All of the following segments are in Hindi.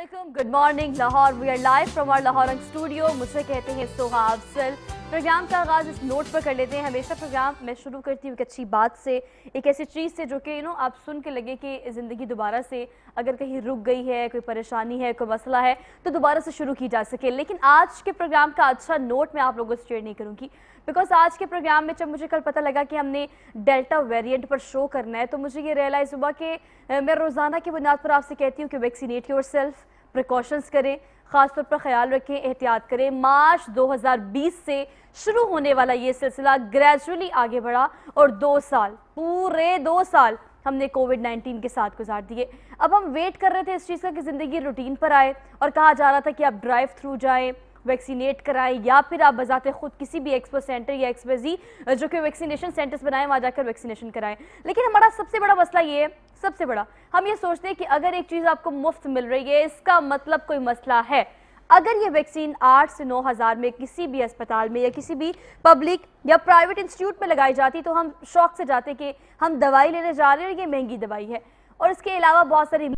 अस्सलामुअलैकुम, good morning Lahore. We are live from our Lahore studio. मुझे कहते हैं सोहा अफजल। प्रोग्राम का आगाज़ इस नोट पर कर लेते हैं। हमेशा प्रोग्राम मैं शुरू करती हूँ एक अच्छी बात से, एक ऐसी चीज़ से जो कि आप सुन के लगे कि ज़िंदगी दोबारा से अगर कहीं रुक गई है, कोई परेशानी है, कोई मसला है, तो दोबारा से शुरू की जा सके। लेकिन आज के प्रोग्राम का अच्छा नोट मैं आप लोगों से शेयर नहीं करूँगी, बिकॉज आज के प्रोग्राम में जब मुझे कल पता लगा कि हमने डेल्टा वेरिएंट पर शो करना है, तो मुझे ये रियलाइज़ हुआ कि मैं रोज़ाना की बुनियाद पर आपसे कहती हूँ कि वैक्सीनेट योरसेल्फ, प्रिकॉशंस करें, ख़ासतौर पर ख्याल रखें, एहतियात करें। मार्च 2020 से शुरू होने वाला ये सिलसिला ग्रेजुअली आगे बढ़ा और 2 साल, पूरे 2 साल हमने कोविड-19 के साथ गुजार दिए। अब हम वेट कर रहे थे इस चीज़ का कि ज़िंदगी रूटीन पर आए, और कहा जा रहा था कि आप ड्राइव थ्रू जाएं, वैक्सीनेट कराएं, या फिर आप बजाते खुद किसी भी एक्सपो सेंटर या एक्सपीजी जो कि वैक्सीनेशन सेंटर्स बनाएं, वहाँ जाकर वैक्सीनेशन कराएं। लेकिन हमारा सबसे बड़ा मसला ये है, सबसे बड़ा, हम ये सोचते हैं कि अगर एक चीज़ आपको मुफ्त मिल रही है, इसका मतलब कोई मसला है। अगर ये वैक्सीन 8 से 9 हज़ार में किसी भी अस्पताल में या किसी भी पब्लिक या प्राइवेट इंस्टीट्यूट में लगाई जाती, तो हम शौक से जाते कि हम दवाई लेने जा रहे हैं, ये महंगी दवाई है। और इसके अलावा बहुत सारी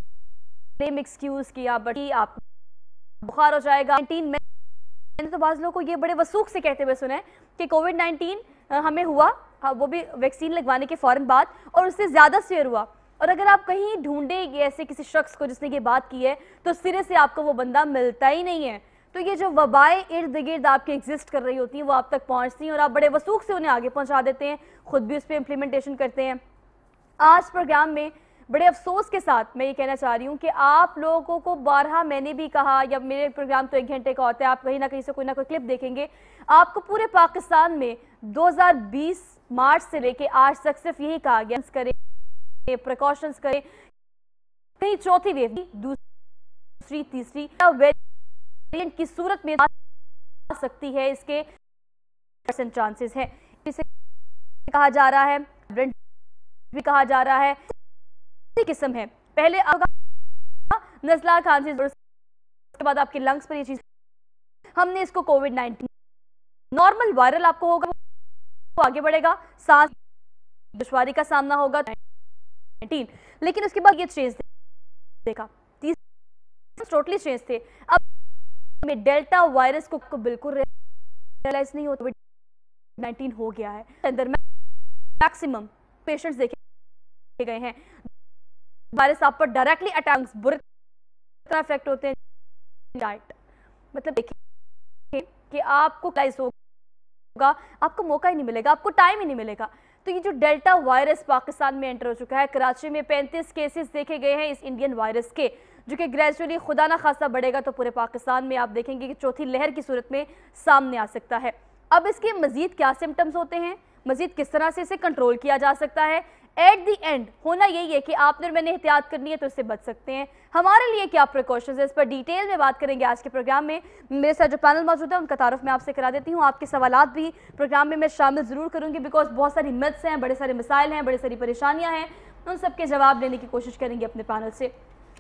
एक्सक्यूज़ किया, बड़ी आप बुखार हो जाएगा। मैंने तो बाज़ लोगों को ये बड़े वसूख से कहते हुए सुना है कि कोविड-19 हमें हुआ, वो भी वैक्सीन लगवाने के फ़ौरन बाद, और उससे ज़्यादा सीवियर हुआ। और अगर आप कहीं ढूंढेंगे ऐसे किसी शख्स को जिसने ये बात की है, तो सिरे से आपको वो बंदा मिलता ही नहीं है। तो ये जो वबाएं इर्द गिर्द आपके एग्जिस्ट कर रही होती हैं, वो आप तक पहुंचती हैं और आप बड़े वसूख से उन्हें आगे पहुंचा देते हैं, खुद भी उस पर इम्प्लीमेंटेशन करते हैं। आज प्रोग्राम में बड़े अफसोस के साथ मैं ये कहना चाह रही हूँ कि आप लोगों को बारहा मैंने भी कहा, या मेरे प्रोग्राम तो 1 घंटे का होता है, आप कहीं ना कहीं से कोई ना कोई क्लिप देखेंगे, आपको पूरे पाकिस्तान में 2020 मार्च से लेके आज तक सिर्फ यही कहा गया, करें, प्रिकॉशंस करें। कहीं चौथी वेव, दूसरी, तीसरी वेरिएंट की सूरत में आ सकती है, इसके % चांसेस है। इसे कहा जा रहा है, भी कहा जा रहा है, किस्म है। पहले नज़ला खांसी, उसके बाद आपके लंग्स पर ये चीज, हमने इसको कोविड-19 नॉर्मल वायरल आपको होगा, वो आगे बढ़ेगा, सांस दुश्वारी का सामना होगा 19, लेकिन उसके बाद ये चेंज देखा, 30 टोटली चेंज थे। अब में डेल्टा वायरस को बिल्कुल रियलाइज नहीं होता, कोविड-19 हो गया है। अंदर मैक्सिमम पेशेंट्स देखे गए हैं, वायरस आप पर डायरेक्टली अटैक्स बुरे तरह इफेक्ट होते हैं। डाइट मतलब देखिए कि आपको होगा, आपको मौका ही नहीं मिलेगा, आपको टाइम ही नहीं मिलेगा। तो ये जो डेल्टा वायरस पाकिस्तान में एंटर हो चुका है, कराची में 35 केसेस देखे गए हैं इस इंडियन वायरस के, जो कि ग्रेजुअली खुदा ना खासा बढ़ेगा तो पूरे पाकिस्तान में आप देखेंगे कि चौथी लहर की सूरत में सामने आ सकता है। अब इसके मजीद क्या सिम्टम्स होते हैं, मजीद किस तरह से इसे कंट्रोल किया जा सकता है, एट दी एंड होना यही है कि आपने मैंने एहतियात करनी है तो इससे बच सकते हैं। हमारे लिए क्या प्रिकॉशंस है, इस पर डिटेल में बात करेंगे आज के प्रोग्राम में। मेरे साथ जो पैनल मौजूद है उनका तारुफ मैं आपसे करा देती हूँ। आपके सवालात भी प्रोग्राम में मैं शामिल ज़रूर करूँगी, बिकॉज बहुत सारी मिथ्स हैं, बड़े सारे मसाइल हैं, बड़ी सारी परेशानियाँ हैं, उन सब के जवाब देने की कोशिश करेंगे अपने पैनल से।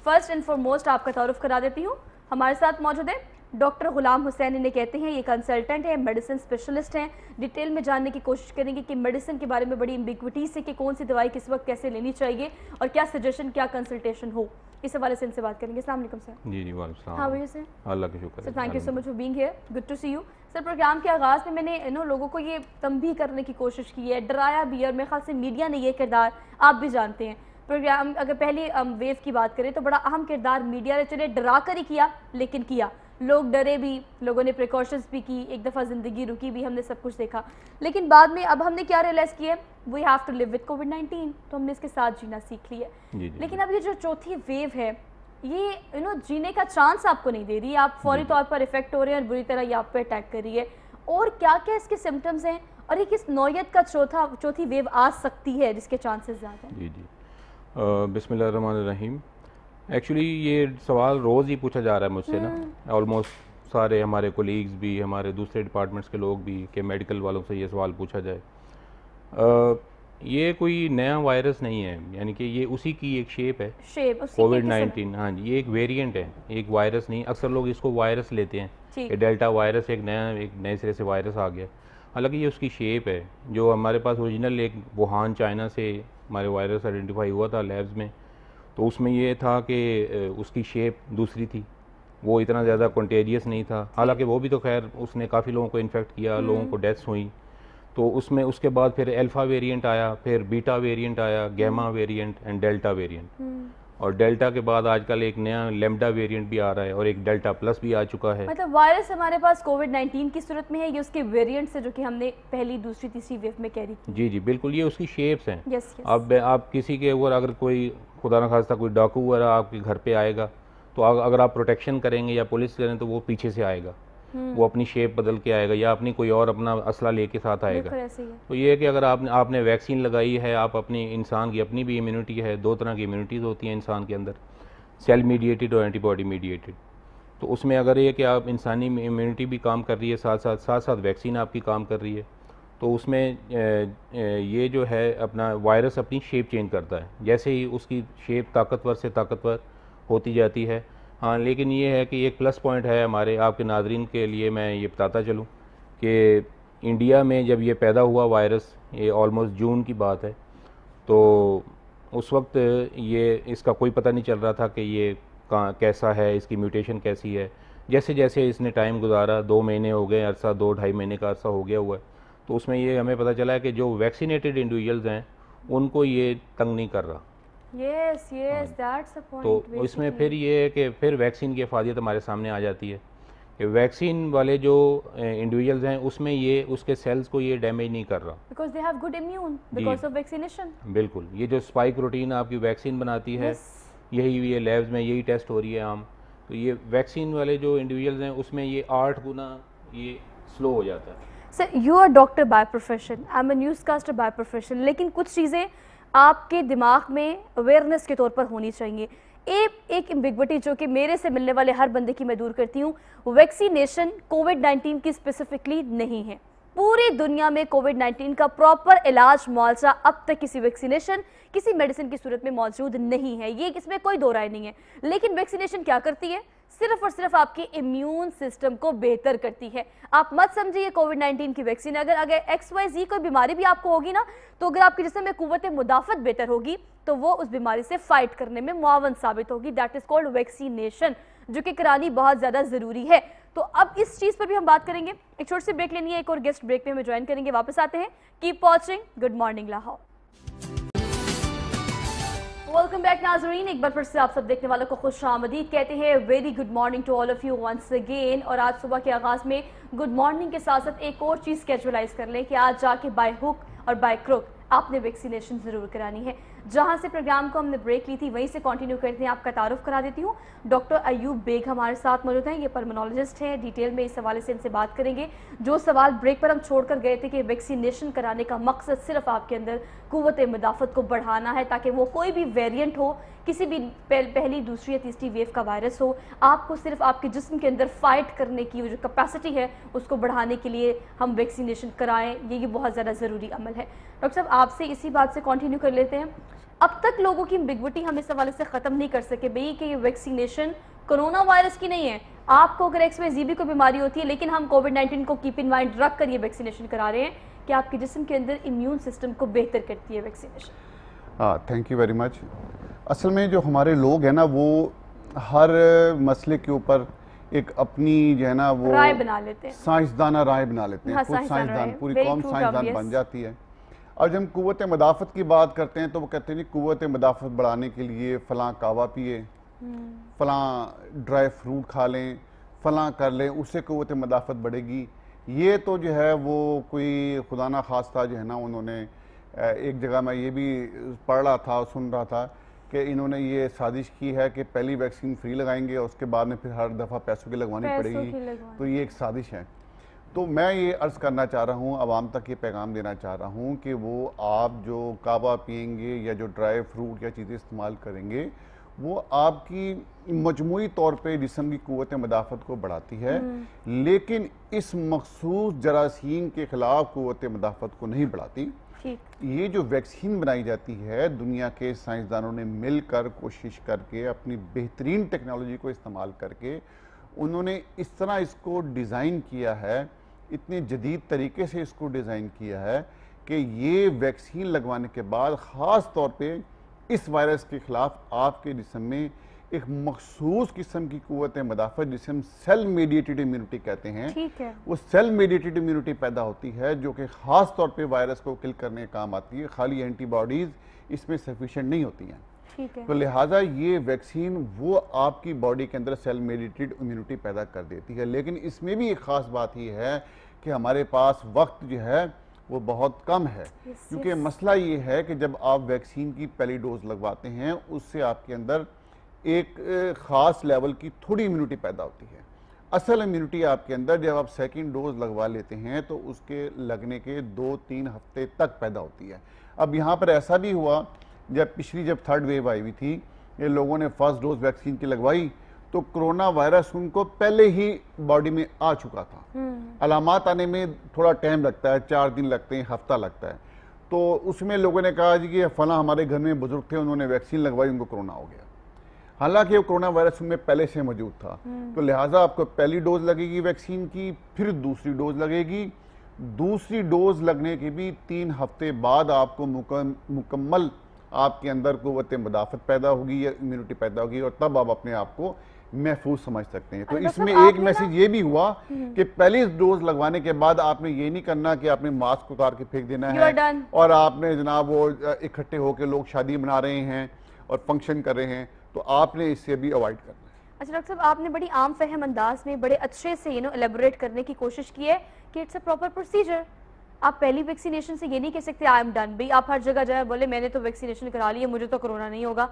फर्स्ट एंड फॉरमोस्ट आपका तारुफ करा देती हूँ। हमारे साथ मौजूद है डॉक्टर गुलाम हुसैन, इन्हें कहते हैं, ये कंसल्टेंट है, मेडिसिन स्पेशलिस्ट हैं। डिटेल में जानने की कोशिश करेंगे कि मेडिसिन के बारे में बड़ी एम्बिग्विटीज है कि कौन सी दवाई किस वक्त कैसे लेनी चाहिए और क्या सजेशन, क्या कंसल्टेशन हो, इस हवाले से इनसे बात करेंगे। अस्सलाम वालेकुम सर। जी जी, वालेकुम सलाम। हाँ वजह से अल्लाह का शुक्र sir, thank you so much for being here, good to see you sir. Programme के आगाज़ में मैंने लोगों को ये तंबीह करने की कोशिश की है, डराया भी है, और मेरे ख्याल से मीडिया ने ये किरदार, आप भी जानते हैं, प्रोग्राम अगर पहली वेव की बात करें तो बड़ा अहम किरदार मीडिया ने, चले डरा कर ही किया, लेकिन किया, लोग डरे भी, लोगों ने प्रिकॉशंस भी की, एक दफ़ा ज़िंदगी रुकी भी, हमने सब कुछ देखा। लेकिन बाद में अब हमने क्या रियलाइज़ किया, we have to live with कोविड-19, तो हमने इसके साथ जीना सीख लिया। लेकिन अब ये जो चौथी वेव है, ये जीने का चांस आपको नहीं दे रही, आप फौरी तौर पर इफेक्ट हो रहे हैं और बुरी तरह ये आप पे अटैक कर रही है। और क्या क्या इसके सिम्टम्स हैं, और ये किस नौयत का चौथी वेव आ सकती है जिसके चांसेस ज़्यादा हैं? जी जी, बिस्मिल्लाहिर्रहमानिर्रहीम। एक्चुअली ये सवाल रोज़ ही पूछा जा रहा है मुझसे ना, ऑलमोस्ट सारे हमारे कोलीग्स भी, हमारे दूसरे डिपार्टमेंट्स के लोग भी, कि मेडिकल वालों से ये सवाल पूछा जाए। ये कोई नया वायरस नहीं है, यानी कि ये उसी की एक शेप है, कोविड-19। हाँ जी, ये एक वेरिएंट है, एक वायरस नहीं। अक्सर लोग इसको वायरस लेते हैं कि डेल्टा वायरस एक नए सिरे से वायरस आ गया, हालांकि ये उसकी शेप है। जो हमारे पास ओरिजिनल एक वुहान चाइना से हमारे वायरस आइडेंटिफाई हुआ था लैब्स में, तो उसमें ये था कि उसकी शेप दूसरी थी, वो इतना ज़्यादा कंटेजियस नहीं था, हालांकि वो भी तो खैर उसने काफ़ी लोगों को इन्फेक्ट किया, लोगों को डेथ्स हुई। तो उसमें उसके बाद फिर अल्फ़ा वेरिएंट आया, फिर बीटा वेरिएंट आया, gamma variant and delta variant, और डेल्टा के बाद आजकल एक नया लेम्डा वेरिएंट भी आ रहा है और एक डेल्टा प्लस भी आ चुका है। मतलब वायरस हमारे पास कोविड-19 की सूरत में है, ये उसके वेरिएंट से जो कि हमने पहली, दूसरी, तीसरी वेव में कैरी की। जी जी बिल्कुल, ये उसकी शेप्स हैं। yes, yes. अब आप किसी के ऊपर अगर कोई खुदा न खास्ता कोई डाकू वगैरह आपके घर पे आएगा, तो अगर आप प्रोटेक्शन करेंगे या पुलिस करें तो वो पीछे से आएगा, वो अपनी शेप बदल के आएगा या अपनी कोई और अपना असला लेके साथ आएगा। तो ये है कि अगर आपने वैक्सीन लगाई है, आप अपनी इंसान की अपनी भी इम्यूनिटी है, दो तरह की इम्यूनिटीज़ होती हैं इंसान के अंदर, सेल मीडिएटेड और एंटीबॉडी मीडिएटेड। तो उसमें अगर ये कि आप इंसानी इम्यूनिटी भी काम कर रही है, साथ साथ वैक्सीन आपकी काम कर रही है, तो उसमें ये जो है अपना वायरस अपनी शेप चेंज करता है, जैसे ही उसकी शेप ताकतवर से ताकतवर होती जाती है। हाँ, लेकिन ये है कि एक प्लस पॉइंट है हमारे आपके नाज़रीन के लिए, मैं ये बताता चलूँ कि इंडिया में जब ये पैदा हुआ वायरस, ये ऑलमोस्ट जून की बात है, तो उस वक्त ये इसका कोई पता नहीं चल रहा था कि ये कैसा है, इसकी म्यूटेशन कैसी है। जैसे जैसे इसने टाइम गुजारा, 2 महीने हो गए, अरसा 2-2.5 महीने का अरसा हो गया हुआ है, तो उसमें ये हमें पता चला है कि जो वैक्सीनेटेड इंडिविजुअल्स हैं उनको ये तंग नहीं कर रहा। yes, that's the point, तो इसमें फिर ये है कि फिर वैक्सीन की अफादियत हमारे सामने आ जाती है कि वैक्सीन वाले जो इंडिविजुअल्स हैं उसमें ये उसके सेल्स को ये डैमेज नहीं कर रहा, because they have good immune because of vaccination. बिल्कुल, ये जो स्पाइक प्रोटीन आपकी वैक्सीन बनाती है, यही ये लैब्स में यही टेस्ट हो रही है आम, तो ये वैक्सीन वाले जो इंडिविजुअल्स हैं उसमें ये 8 गुना ये स्लो हो जाता है। Sir, you are doctor by profession, I am a newscaster by profession, लेकिन कुछ चीज़ें आपके दिमाग में अवेयरनेस के तौर पर होनी चाहिए। एक एम्बिग्विटी जो कि मेरे से मिलने वाले हर बंदे की मैं दूर करती हूँ, वैक्सीनेशन कोविड-19 की स्पेसिफिकली नहीं है। पूरी दुनिया में कोविड-19 का प्रॉपर इलाज मुआवजा अब तक किसी वैक्सीनेशन, किसी मेडिसिन की सूरत में मौजूद नहीं है, ये इसमें कोई दो राय नहीं है। लेकिन वैक्सीनेशन क्या करती है? सिर्फ और सिर्फ आपके इम्यून सिस्टम को बेहतर करती है। आप मत समझिए कोविड-19 की वैक्सीन, अगर XYZ कोई बीमारी भी आपको होगी ना, तो अगर आपके जिस्म में कुव्वत मुदाफ़त बेहतर होगी तो वो उस बीमारी से फाइट करने में मुआवन साबित होगी। दैट इज कॉल्ड वैक्सीनेशन, जो कि करानी बहुत ज़्यादा ज़रूरी है। तो अब इस चीज़ पर भी हम बात करेंगे। एक छोटी सी ब्रेक लेनी है, एक और गेस्ट ब्रेक में हमें ज्वाइन करेंगे, वापस आते हैं। Keep watching good morning Lahore. Welcome back नाजरीन, एक बार फिर से आप सब देखने वालों को खुश आमदीद कहते हैं। Very good morning to all of you once again. और आज सुबह के आगाज में गुड मॉर्निंग के साथ साथ एक और चीज़ कैजुअलाइज कर लें कि आज जाके बाय हुक और बाय क्रुक आपने वैक्सीनेशन ज़रूर करानी है। जहां से प्रोग्राम को हमने ब्रेक ली थी वहीं से कंटिन्यू करते हैं। आपका तारुफ करा देती हूँ, डॉक्टर अयूब बेग हमारे साथ मौजूद हैं। ये पल्मोनोलॉजिस्ट हैं, डिटेल में इस हवाले से इनसे बात करेंगे। जो सवाल ब्रेक पर हम छोड़कर गए थे कि वैक्सीनेशन कराने का मकसद सिर्फ आपके अंदर कुव्वत मुदाफ़त को बढ़ाना है, ताकि वो कोई भी वेरिएंट हो, किसी भी पहली, दूसरी या तीसरी वेव का वायरस हो, आपको सिर्फ आपके जिस्म के अंदर फाइट करने की जो कैपेसिटी है उसको बढ़ाने के लिए हम वैक्सीनेशन कराएं। ये बहुत ज़्यादा ज़रूरी अमल है। डॉक्टर साहब, आपसे इसी बात से कंटिन्यू कर लेते हैं। अब तक लोगों की बिगविटी हम इस हवाले से ख़त्म नहीं कर सके भाई कि ये वैक्सीनेशन कोरोना वायरस की नहीं है। आपको अगर XYZ भी कोई बीमारी होती है, लेकिन हम कोविड-19 को कीप इन माइंड रख कर ये वैक्सीनेशन करा रहे हैं कि आपके जिस्म के अंदर इम्यून सिस्टम को बेहतर करती है vaccination. Thank you very much. असल में जो हमारे लोग हैं ना, वो हर मसले के ऊपर एक अपनी जो है ना वो राय बना लेते हैं, साइंसदाना राय बना लेते हैं। हाँ, खुद साइंसदान, पूरी कौम साइंसदान बन जाती है। और जब हम कुव्वत मदाफ़त की बात करते हैं तो वो कहते हैं नहीं, कुव्वत मदाफ़त बढ़ाने के लिए फ़लाँ कावा पिए, फ़लाँ ड्राई फ्रूट खा लें, फ़लाँ कर लें, उससे कुव्वत मदाफ़त बढ़ेगी। ये तो जो है वो कोई खुदा ना खास्ता जो है ना, उन्होंने एक जगह मैं ये भी पढ़ रहा था, सुन रहा था कि इन्होंने ये साजिश की है कि पहली वैक्सीन फ्री लगाएंगे और उसके बाद में फिर हर दफ़ा पैसों की लगवानी पड़ेगी। तो ये एक साजिश है। तो मैं ये अर्ज़ करना चाह रहा हूँ, आवाम तक ये पैगाम देना चाह रहा हूँ कि वो आप जो कावा पियेंगे या जो ड्राई फ्रूट या चीज़ें इस्तेमाल करेंगे, वो आपकी मजमूई तौर पे जिस्म की कुव्वत मदाफ़त को बढ़ाती है, लेकिन इस मखसूस जरासीम के ख़िलाफ़ कुव्वत मदाफ़त को नहीं बढ़ाती। ये जो वैक्सीन बनाई जाती है, दुनिया के साइंसदानों ने मिलकर कोशिश करके अपनी बेहतरीन टेक्नोलॉजी को इस्तेमाल करके उन्होंने इस तरह इसको डिज़ाइन किया है, इतने जदीद तरीके से इसको डिज़ाइन किया है कि ये वैक्सीन लगवाने के बाद ख़ास तौर पे इस वायरस के ख़िलाफ़ आपके जिस्म में एक मखसूस किस्म की कुव्वत मदाफ़त जिसे हम सेल मेडिएटेड इम्यूनिटी कहते हैं, ठीक है, वो सेल मेडिएटेड इम्यूनिटी पैदा होती है जो कि ख़ास तौर पे वायरस को किल करने के काम आती है। खाली एंटीबॉडीज़ इसमें सफिशिएंट नहीं होती हैं, ठीक है। तो लिहाजा ये वैक्सीन वो आपकी बॉडी के अंदर सेल मेडिएटेड इम्यूनिटी पैदा कर देती है। लेकिन इसमें भी एक ख़ास बात ये है कि हमारे पास वक्त जो है वो बहुत कम है, क्योंकि मसला ये है कि जब आप वैक्सीन की पहली डोज लगवाते हैं उससे आपके अंदर एक ख़ास लेवल की थोड़ी इम्यूनिटी पैदा होती है। असल इम्यूनिटी आपके अंदर जब आप सेकंड डोज लगवा लेते हैं तो उसके लगने के 2-3 हफ्ते तक पैदा होती है। अब यहाँ पर ऐसा भी हुआ, जब थर्ड वेव आई हुई थी, ये लोगों ने फर्स्ट डोज वैक्सीन की लगवाई तो कोरोना वायरस उनको पहले ही बॉडी में आ चुका था। अलामात आने में थोड़ा टाइम लगता है, 4 दिन लगते हैं, हफ्ता लगता है। तो उसमें लोगों ने कहा जी कि फला हमारे घर में बुजुर्ग थे, उन्होंने वैक्सीन लगवाई, उनको कोरोना हो गया। हालांकि वो कोरोना वायरस उनमें पहले से मौजूद था। तो लिहाजा आपको पहली डोज लगेगी वैक्सीन की, फिर दूसरी डोज लगेगी। दूसरी डोज लगने के भी 3 हफ्ते बाद आपको मुकम्मल आपके अंदर कुव्वत मुदाफ़त पैदा होगी या इम्यूनिटी पैदा होगी, और तब आप अपने आप को महफूज समझ सकते हैं। तो इसमें एक मैसेज ये भी हुआ कि पहली डोज लगवाने के बाद आपने ये नहीं करना कि आपने मास्क उतार के फेंक देना है और आपने जनाब वो इकट्ठे होकर लोग शादी मना रहे हैं और फंक्शन कर रहे हैं, तो आपने इससे भी अवॉइड करना है। अच्छा डॉक्टर साहब, आपने बड़ी आम फहम अंदाज में बड़े अच्छे से एलेबोरेट करने की कोशिश की है कि इट्स अ प्रॉपर प्रोसीजर। आप पहली वैक्सीनेशन से ये नहीं कह सकते आई एम डन, भाई आप हर जगह जाए बोले मैंने तो वैक्सीनेशन करा ली है, मुझे तो कोरोना नहीं होगा।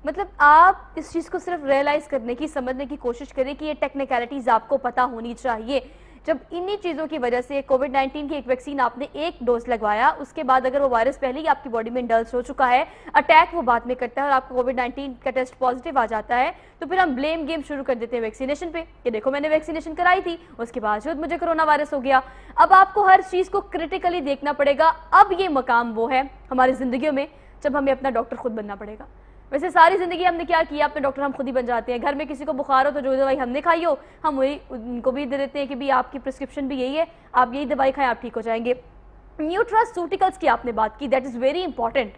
मतलब आप इस चीज़ को सिर्फ रियलाइज़ करने की, समझने की कोशिश करें कि ये टेक्निकलिटीज़ आपको पता होनी चाहिए। जब इन्हीं चीज़ों की वजह से कोविड-19 की एक वैक्सीन आपने एक डोज लगवाया, उसके बाद अगर वो वायरस पहले ही आपकी बॉडी में इंडल्ज हो चुका है, अटैक वो बाद में करता है और आपको कोविड-19 का टेस्ट पॉजिटिव आ जाता है, तो फिर हम ब्लेम गेम शुरू कर देते हैं वैक्सीनेशन पे कि देखो मैंने वैक्सीनेशन कराई थी, उसके बावजूद मुझे कोरोना वायरस हो गया। अब आपको हर चीज़ को क्रिटिकली देखना पड़ेगा। अब ये मकाम वो है हमारी ज़िंदगियों में जब हमें अपना डॉक्टर खुद बनना पड़ेगा। वैसे सारी ज़िंदगी हमने क्या किया, अपने डॉक्टर हम खुद ही बन जाते हैं। घर में किसी को बुखार हो तो जो दवाई हमने खाई हो हम वही उनको भी दे देते हैं कि भाई आपकी प्रिस्क्रिप्शन भी यही है, आप यही दवाई खाएं, आप ठीक हो जाएंगे। न्यूट्रास्यूटिकल्स की आपने बात की, दैट इज़ वेरी इंपॉर्टेंट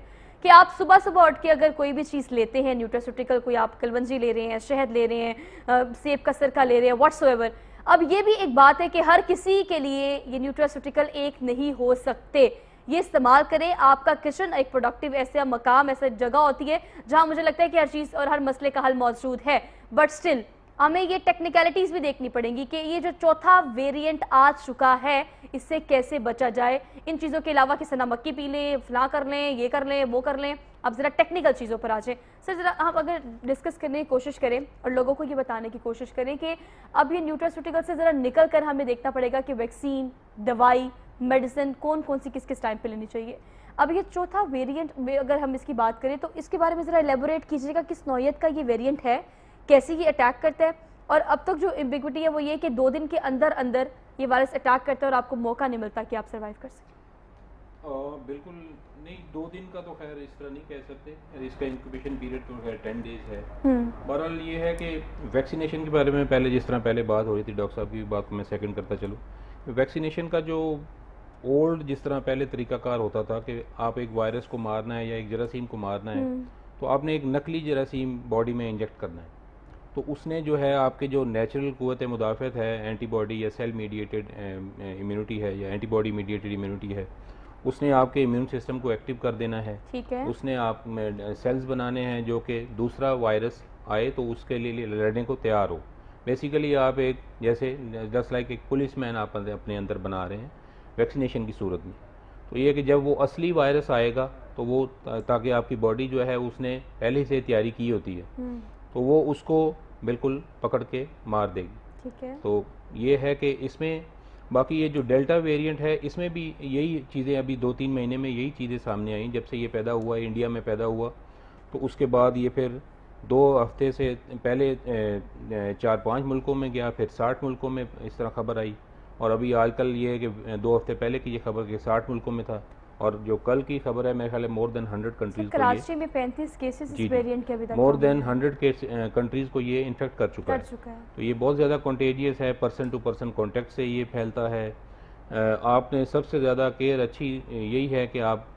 कि आप सुबह सुबह उठ के अगर कोई भी चीज़ लेते हैं न्यूट्रास्यूटिकल, कोई आप कलवंजी ले रहे हैं, शहद ले रहे हैं, सेब का सिरका ले रहे हैं, व्हाट्सएवर। अब ये भी एक बात है कि हर किसी के लिए ये न्यूट्रास्यूटिकल एक नहीं हो सकते। ये इस्तेमाल करें। आपका किचन एक प्रोडक्टिव ऐसा मकाम, ऐसा जगह होती है जहां मुझे लगता है कि हर चीज़ और हर मसले का हल मौजूद है, बट स्टिल हमें ये टेक्निकलिटीज़ भी देखनी पड़ेंगी कि ये जो चौथा वेरिएंट आ चुका है इससे कैसे बचा जाए। इन चीज़ों के अलावा कि सना मक्की पी लें, फलां कर लें, ये कर लें, वो कर लें। अब ज़रा टेक्निकल चीज़ों पर आ जाए सर। ज़रा हम अगर डिस्कस करने की कोशिश करें और लोगों को ये बताने की कोशिश करें कि अब ये न्यूट्रास्यूटिकल से ज़रा निकल कर हमें देखना पड़ेगा कि वैक्सीन, दवाई, मेडिसिन कौन कौन सी किस किस टाइम पे लेनी चाहिए। अब ये चौथा वेरिएंट में अगर हम इसकी बात करें तो इसके बारे में ज़रा एलेबोरेट कीजिएगा, किस नौयत का ये वेरिएंट है, कैसे ये अटैक करता है, और अब तक जो एम्बिग्विटी है वो ये कि 2 दिन के अंदर अंदर ये वायरस अटैक करता है और आपको मौका नहीं मिलता कि आप सर्वाइव कर सकें। बिल्कुल नहीं, 2 दिन का तो खैर इस तरह नहीं कह सकते, इसका इंक्यूबेशन पीरियड तो खैर 10 डेज है। बहरहाल ये है कि वैक्सीनेशन के बारे में पहले जिस तरह पहले बात हो रही थी, डॉक्टर साहब की बात को मैं सेकंड करता चलूँ। वैक्सीनेशन का जो ओल्ड जिस तरह पहले तरीकाकार होता था कि आप एक वायरस को मारना है या एक जरासीम को मारना है तो आपने एक नकली जरासीम बॉडी में इंजेक्ट करना है, तो उसने जो है आपके जो नेचुरल कुव्वत मुदाफ़त है, एंटीबॉडी या सेल मीडिएटेड इम्यूनिटी है या एंटीबॉडी मीडिएटेड इम्यूनिटी है, उसने आपके इम्यून सिस्टम को एक्टिव कर देना है। ठीक है। उसने आप सेल्स बनाने हैं जो कि दूसरा वायरस आए तो उसके लिए लड़ने को तैयार हो। बेसिकली आप एक जैसे जस्ट लाइक एक पुलिसमैन आप अपने अंदर बना रहे हैं वैक्सीनेशन की सूरत में। तो ये कि जब वो असली वायरस आएगा तो वो ताकि आपकी बॉडी जो है उसने पहले से तैयारी की होती है तो वो उसको बिल्कुल पकड़ के मार देगी। ठीक है। तो ये है कि इसमें बाकी ये जो डेल्टा वेरिएंट है इसमें भी यही चीज़ें अभी 2-3 महीने में यही चीज़ें सामने आई। जब से ये पैदा हुआ, इंडिया में पैदा हुआ, तो उसके बाद ये फिर 2 हफ्ते से पहले 4-5 मुल्कों में गया, फिर 60 मुल्कों में इस तरह खबर आई, और अभी आजकल ये है कि 2 हफ्ते पहले की ये खबर कि 60 मुल्कों में था, और जो कल की खबर है मेरे ख्याल मोर देन 100 कंट्रीज को कराची में 35 केसेस इस वेरिएंट के अभी तक मोर देन 100 कंट्रीज को ये इन्फेक्ट कर चुका है। तो ये बहुत ज़्यादा कॉन्टेजियस है, पर्सन टू पर्सन कॉन्टेक्ट से ये फैलता है। आपने सबसे ज़्यादा केयर अच्छी यही है कि आप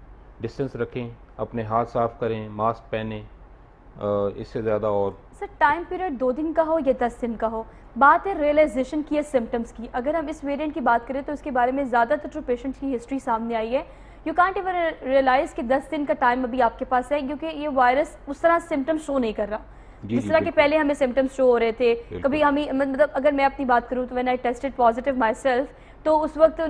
डिस्टेंस रखें, अपने हाथ साफ़ करें, मास्क पहनें, इससे ज़्यादा और सर टाइम पीरियड 2 दिन का हो या 10 दिन का हो, बात है रियलाइजेशन की या सिम्टम्स की। अगर हम इस वेरिएंट की बात करें तो इसके बारे में ज़्यादातर जो पेशेंट्स की हिस्ट्री सामने आई है, यू कांट इवन रियलाइज़ कि 10 दिन का टाइम अभी आपके पास है, क्योंकि ये वायरस उस तरह सिम्टम्स शो नहीं कर रहा जिस तरह के पहले हमें सिम्टम्स शो हो रहे थे। कभी हमें मतलब अगर मैं अपनी बात करूँ तो when I tasted positive my self, तो उस वक्त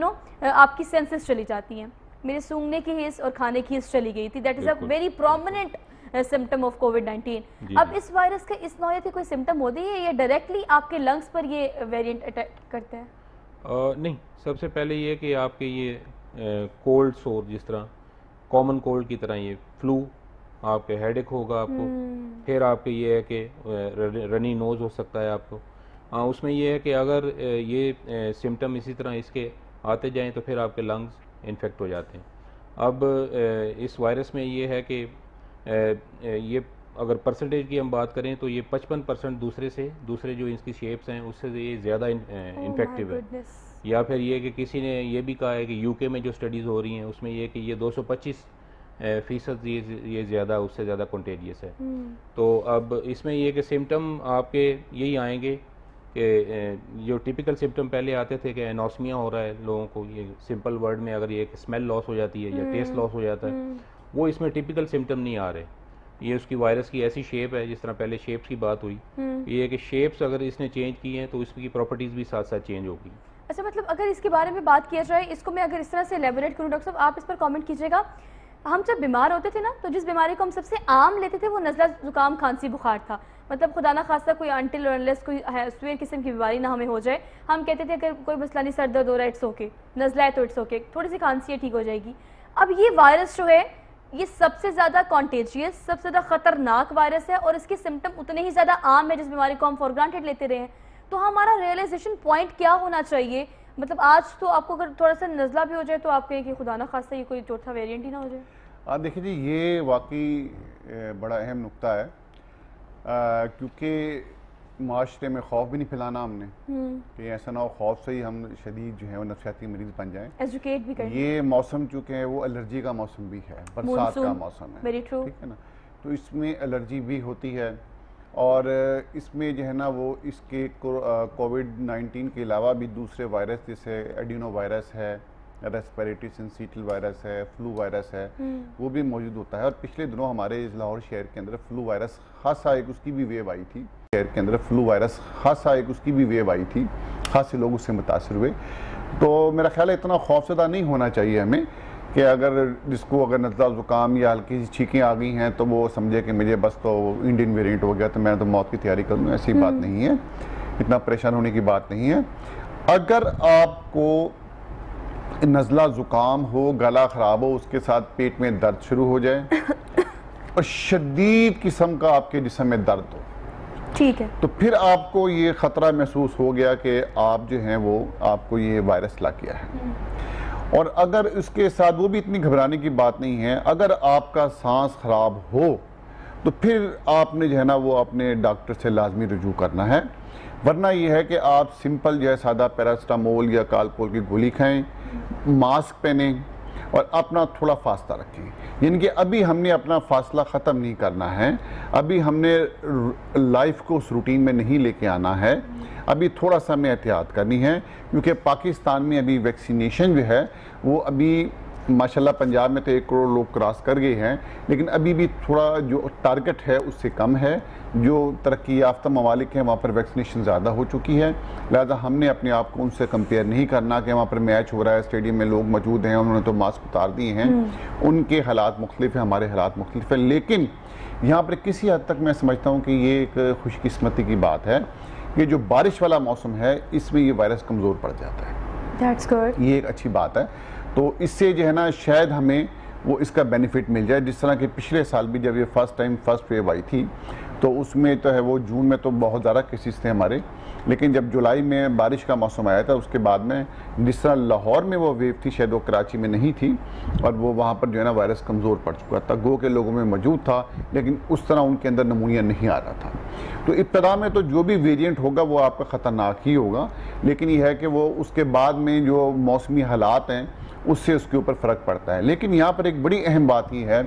आपकी सेंसेस चली जाती हैं, मेरे सूंघने की हिस्स और खाने की हिस्स चली गई थी। That is a very prominent symptom of कोविड-19। अब इस वायरस के इस नौयत के कोई सिम्टम होते हैं या डायरेक्टली आपके लंग्स पर ये वेरिएंट अटैक करता है? नहीं, सबसे पहले ये कि आपके ये कोल्ड सोर, जिस तरह कॉमन कोल्ड की तरह ये फ्लू, आपके हेडेक होगा आपको, फिर आपके ये है कि रनी नोज़ हो सकता है आपको। उसमें ये है कि अगर ये सिम्टम इसी तरह इसके आते जाएं तो फिर आपके लंग्स इन्फेक्ट हो जाते हैं। अब इस वायरस में ये है कि ये अगर परसेंटेज की हम बात करें तो ये 55% दूसरे जो इसकी शेप्स हैं उससे ये ज़्यादा इन्फेक्टिव है। या फिर ये कि किसी ने ये भी कहा है कि यूके में जो स्टडीज़ हो रही हैं उसमें ये कि ये 225% ये ज़्यादा, उससे ज़्यादा कंटेजियस है। तो अब इसमें ये कि सिम्टम आपके यही आएंगे कि जो टिपिकल सिम्टम पहले आते थे कि एनोस्मिया हो रहा है लोगों को, ये सिंपल वर्ड में अगर ये स्मेल लॉस हो जाती है या टेस्ट लॉस हो जाता है, वो इसमें टिपिकल सिम्टम नहीं आ रहे। ये उसकी वायरस की ऐसी शेप है, जिस तरह पहले शेप्स की बात हुई, ये है कि शेप्स अगर इसने चेंज की हैं तो इसकी प्रॉपर्टीज़ भी साथ साथ चेंज होगी। अच्छा, मतलब अगर इसके बारे में बात किया जाए, इसको मैं अगर इस तरह से एलेबोरेट करूँ, डॉक्टर साहब आप इस पर कमेंट कीजिएगा। हम जब बीमार होते थे ना, तो जिस बीमारी को हम सबसे आम लेते थे वो नज़ला, जुकाम, खांसी, बुखार था। मतलब खुदा ना खास्ता कोई अनटिल और अनलेस कोई सीवियर किस्म की बीमारी ना हमें हो जाए, हम कहते थे अगर कोई मसला नहीं, सर दर्द हो रहा है इट्स ओके, नज़ला है तो इट्स ओके, थोड़ी सी खांसी है ठीक हो जाएगी। अब ये वायरस जो है ये सबसे ज़्यादा कॉन्टेजियस, सबसे ज़्यादा ख़तरनाक वायरस है और इसके सिम्टम उतने ही ज़्यादा आम है जिस बीमारी को हम फॉर ग्रांटेड लेते रहे हैं। तो हमारा रियलाइजेशन पॉइंट क्या होना चाहिए? मतलब आज तो आपको अगर थोड़ा सा नज़ला भी हो जाए तो आप कहें कि खुदा ना खास्ता ये कोई चौथा वेरिएंट ही ना हो जाए। देखिए जी, ये वाकई बड़ा अहम नुक्ता है, क्योंकि माशरे में खौफ भी नहीं फैलाना हमने कि ऐसा ना हो खौफ से ही हम शदीद जो है वो नफसियाती मरीज बन जाएं। एजुकेट भी करें। ये मौसम चूँकि है वो एलर्जी का मौसम भी है, बरसात का मौसम है, वेरी ट्रू, ठीक है ना, तो इसमें एलर्जी भी होती है और इसमें जो है ना वो इसके कोविड-19 के अलावा भी दूसरे वायरस जैसे एडिनो वायरस है, रेस्पिरेटरी सिंसिटियल वायरस है, फ्लू वायरस है, वो भी मौजूद होता है। और पिछले दिनों हमारे लाहौर शहर के अंदर फ्लू वायरस खासा एक उसकी भी वेव आई थी, शहर के अंदर फ्लू वायरस खासा एक उसकी भी वेव आई थी, खासे लोग उससे मुतासर हुए। तो मेरा ख्याल है इतना खौफजदा नहीं होना चाहिए हमें कि अगर जिसको अगर नज़ला ज़ुकाम या हल्की सी छींकें आ गई हैं तो वो समझे कि मुझे बस तो इंडियन वेरिएंट हो गया तो मैं तो मौत की तैयारी कर लूँ। ऐसी बात नहीं है, इतना परेशान होने की बात नहीं है। अगर आपको नज़ला ज़ुकाम हो, गला ख़राब हो, उसके साथ पेट में दर्द शुरू हो जाए और शदीद किस्म का आपके जिस्म में दर्द हो, ठीक है, तो फिर आपको ये ख़तरा महसूस हो गया कि आप जो हैं वो आपको ये वायरस लग गया है। और अगर इसके साथ वो भी इतनी घबराने की बात नहीं है, अगर आपका सांस खराब हो तो फिर आपने जो है ना वो अपने डॉक्टर से लाजमी रुजू करना है। वरना ये है कि आप सिंपल जो है सादा पैरास्टामोल या कालपोल की गोली खाएं, मास्क पहनें और अपना थोड़ा फासला रखें। यानी कि अभी हमने अपना फासला ख़त्म नहीं करना है, अभी हमने लाइफ को उस रूटीन में नहीं लेके आना है, अभी थोड़ा सा हमें एहतियात करनी है। क्योंकि पाकिस्तान में अभी वैक्सीनेशन जो है वो अभी माशाल्लाह पंजाब में तो 1 करोड़ लोग क्रॉस कर गए हैं, लेकिन अभी भी थोड़ा जो टारगेट है उससे कम है। जो तरक्की याफ्ता ममालिक हैं वहाँ पर वैक्सीनेशन ज़्यादा हो चुकी है, लिहाजा हमने अपने आप को उनसे कंपेयर नहीं करना कि वहाँ पर मैच हो रहा है, स्टेडियम में लोग मौजूद हैं, उन्होंने तो मास्क उतार दिए हैं, उनके हालात मुख्तलिफ हैं, हमारे हालात मुख्तलिफ हैं। लेकिन यहाँ पर किसी हद तक मैं समझता हूँ कि ये एक खुशकिस्मती की बात है कि जो बारिश वाला मौसम है इसमें ये वायरस कमज़ोर पड़ जाता है। That's good. ये एक अच्छी बात है। तो इससे जो है ना शायद हमें वो इसका बेनिफिट मिल जाए। जिस तरह कि पिछले साल भी जब ये फर्स्ट वेव आई थी तो उसमें तो है वो जून में तो बहुत ज़्यादा केसेस थे हमारे, लेकिन जब जुलाई में बारिश का मौसम आया था उसके बाद में जिस तरह लाहौर में वो वेव थी शायद वो कराची में नहीं थी और वो वहाँ पर जो है ना वायरस कमज़ोर पड़ चुका था, गो के लोगों में मौजूद था लेकिन उस तरह उनके अंदर नमूनिया नहीं आ रहा था। तो इब्तदा में तो जो भी वेरिएंट होगा वो आपका ख़तरनाक ही होगा, लेकिन ये है कि वो उसके बाद में जो मौसमी हालात हैं उससे उसके ऊपर फ़र्क पड़ता है। लेकिन यहाँ पर एक बड़ी अहम बात ये है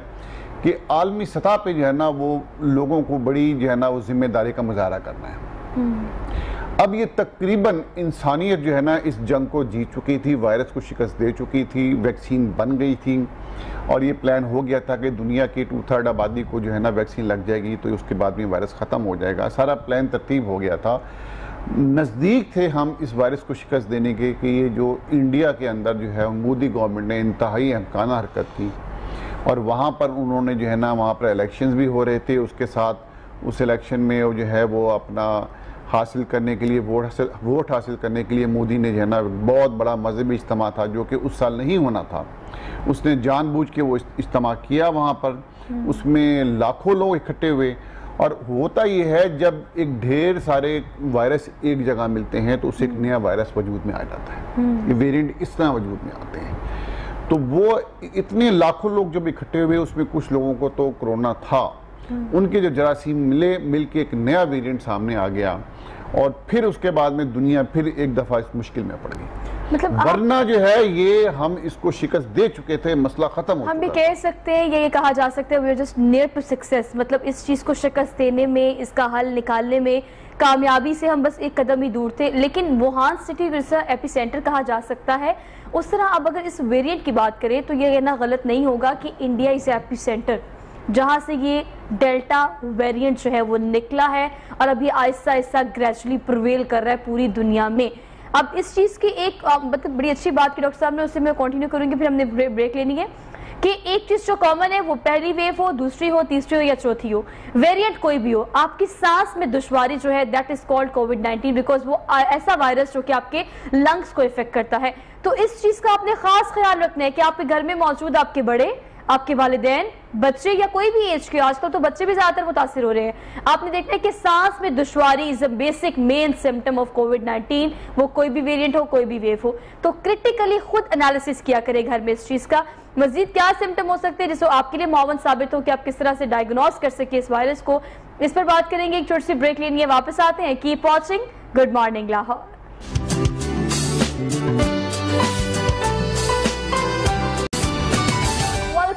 कि आलमी सतह पे जो है ना वो लोगों को बड़ी जो है ना वो जिम्मेदारी का मुजाहरा करना है। अब ये तकरीबन इंसानियत जो है ना इस जंग को जीत चुकी थी, वायरस को शिकस्त दे चुकी थी, वैक्सीन बन गई थी और ये प्लान हो गया था कि दुनिया की 2/3 आबादी को जो है ना वैक्सीन लग जाएगी तो उसके बाद में वायरस ख़त्म हो जाएगा। सारा प्लान तरतीब हो गया था। नज़दीक थे हम इस वायरस को शिकस्त देने के कि ये जो इंडिया के अंदर जो है मोदी गवर्नमेंट ने इंतहाई अहमकाना हरकत की और वहाँ पर उन्होंने जो है ना वहाँ पर इलेक्शंस भी हो रहे थे, उसके साथ उस इलेक्शन में जो है वो अपना हासिल करने के लिए वोट हासिल करने के लिए मोदी ने जो है ना बहुत बड़ा मजहबी इज्तिमा था जो कि उस साल नहीं होना था, उसने जानबूझ के वो इज्तिमा किया वहाँ पर, उसमें लाखों लोग इकट्ठे हुए। और होता ये है जब एक ढेर सारे वायरस एक जगह मिलते हैं तो उससे एक नया वायरस वजूद में आ जाता है, ये वेरिएंट इस तरह वजूद में आते हैं। तो वो इतने लाखों लोग जब इकट्ठे हुए उसमें कुछ लोगों को तो कोरोना था, उनके जो जरासीम मिल के एक नया वेरिएंट सामने आ गया और फिर उसके बाद में दुनिया फिर एक दफ़ा इस मुश्किल में पड़ गई। मतलब वरना जो है ये हम इसको शिकस्त दे चुके थे, मसला खत्म हो चुका। हम भी कह सकते हैं, ये कहा जा सकता है we are just near to success, मतलब इस चीज़ को शिकस्त देने में, इसका हल निकालने में कामयाबी से हम बस एक कदम ही दूर थे। लेकिन वुहान सिटी जिसे एपिसेंटर कहा जा सकता है, उस तरह अब अगर इस वेरिएंट की बात करें तो ये कहना गलत नहीं होगा कि इंडिया इज एपिसेंटर जहाँ से ये डेल्टा वेरिएंट जो है वो निकला है और अभी आहिस्ता आहिस्ता ग्रेजुअली प्रिवेल कर रहा है पूरी दुनिया में। अब इस चीज़ की एक मतलब बड़ी अच्छी बात की डॉक्टर साहब ने, उससे मैं कंटिन्यू करूंगी, फिर हमने ब्रेक लेनी है कि एक चीज़ जो कॉमन है वो पहली वेव हो, दूसरी हो, तीसरी हो या चौथी हो, वेरिएंट कोई भी हो, आपकी सांस में दुश्वारी जो है that is called covid because वो ऐसा वायरस जो कि आपके लंग्स को इफेक्ट करता है। तो इस चीज़ का आपने खास ख्याल रखना है कि आपके घर में मौजूद आपके बड़े, आपके वालिदैन, बच्चे या कोई भी एज के, आजकल तो बच्चे भी ज्यादातर मुतासिर हो रहे हैं, आपने देखना है कि सांस में दुश्वारी is a basic main symptom of कोविड-19, वो कोई भी वेरिएंट हो, कोई भी वेव हो। तो क्रिटिकली खुद एनालिसिस किया करें घर में इस चीज का, मजीद क्या सिम्टम हो सकते हैं जिससे आपके लिए मुआवन साबित हो कि आप किस तरह से डायग्नोस कर सके इस वायरस को, इस पर बात करेंगे। एक छोटी सी ब्रेक लेनी है, वापस आते हैं। Keep watching good morning Lahore.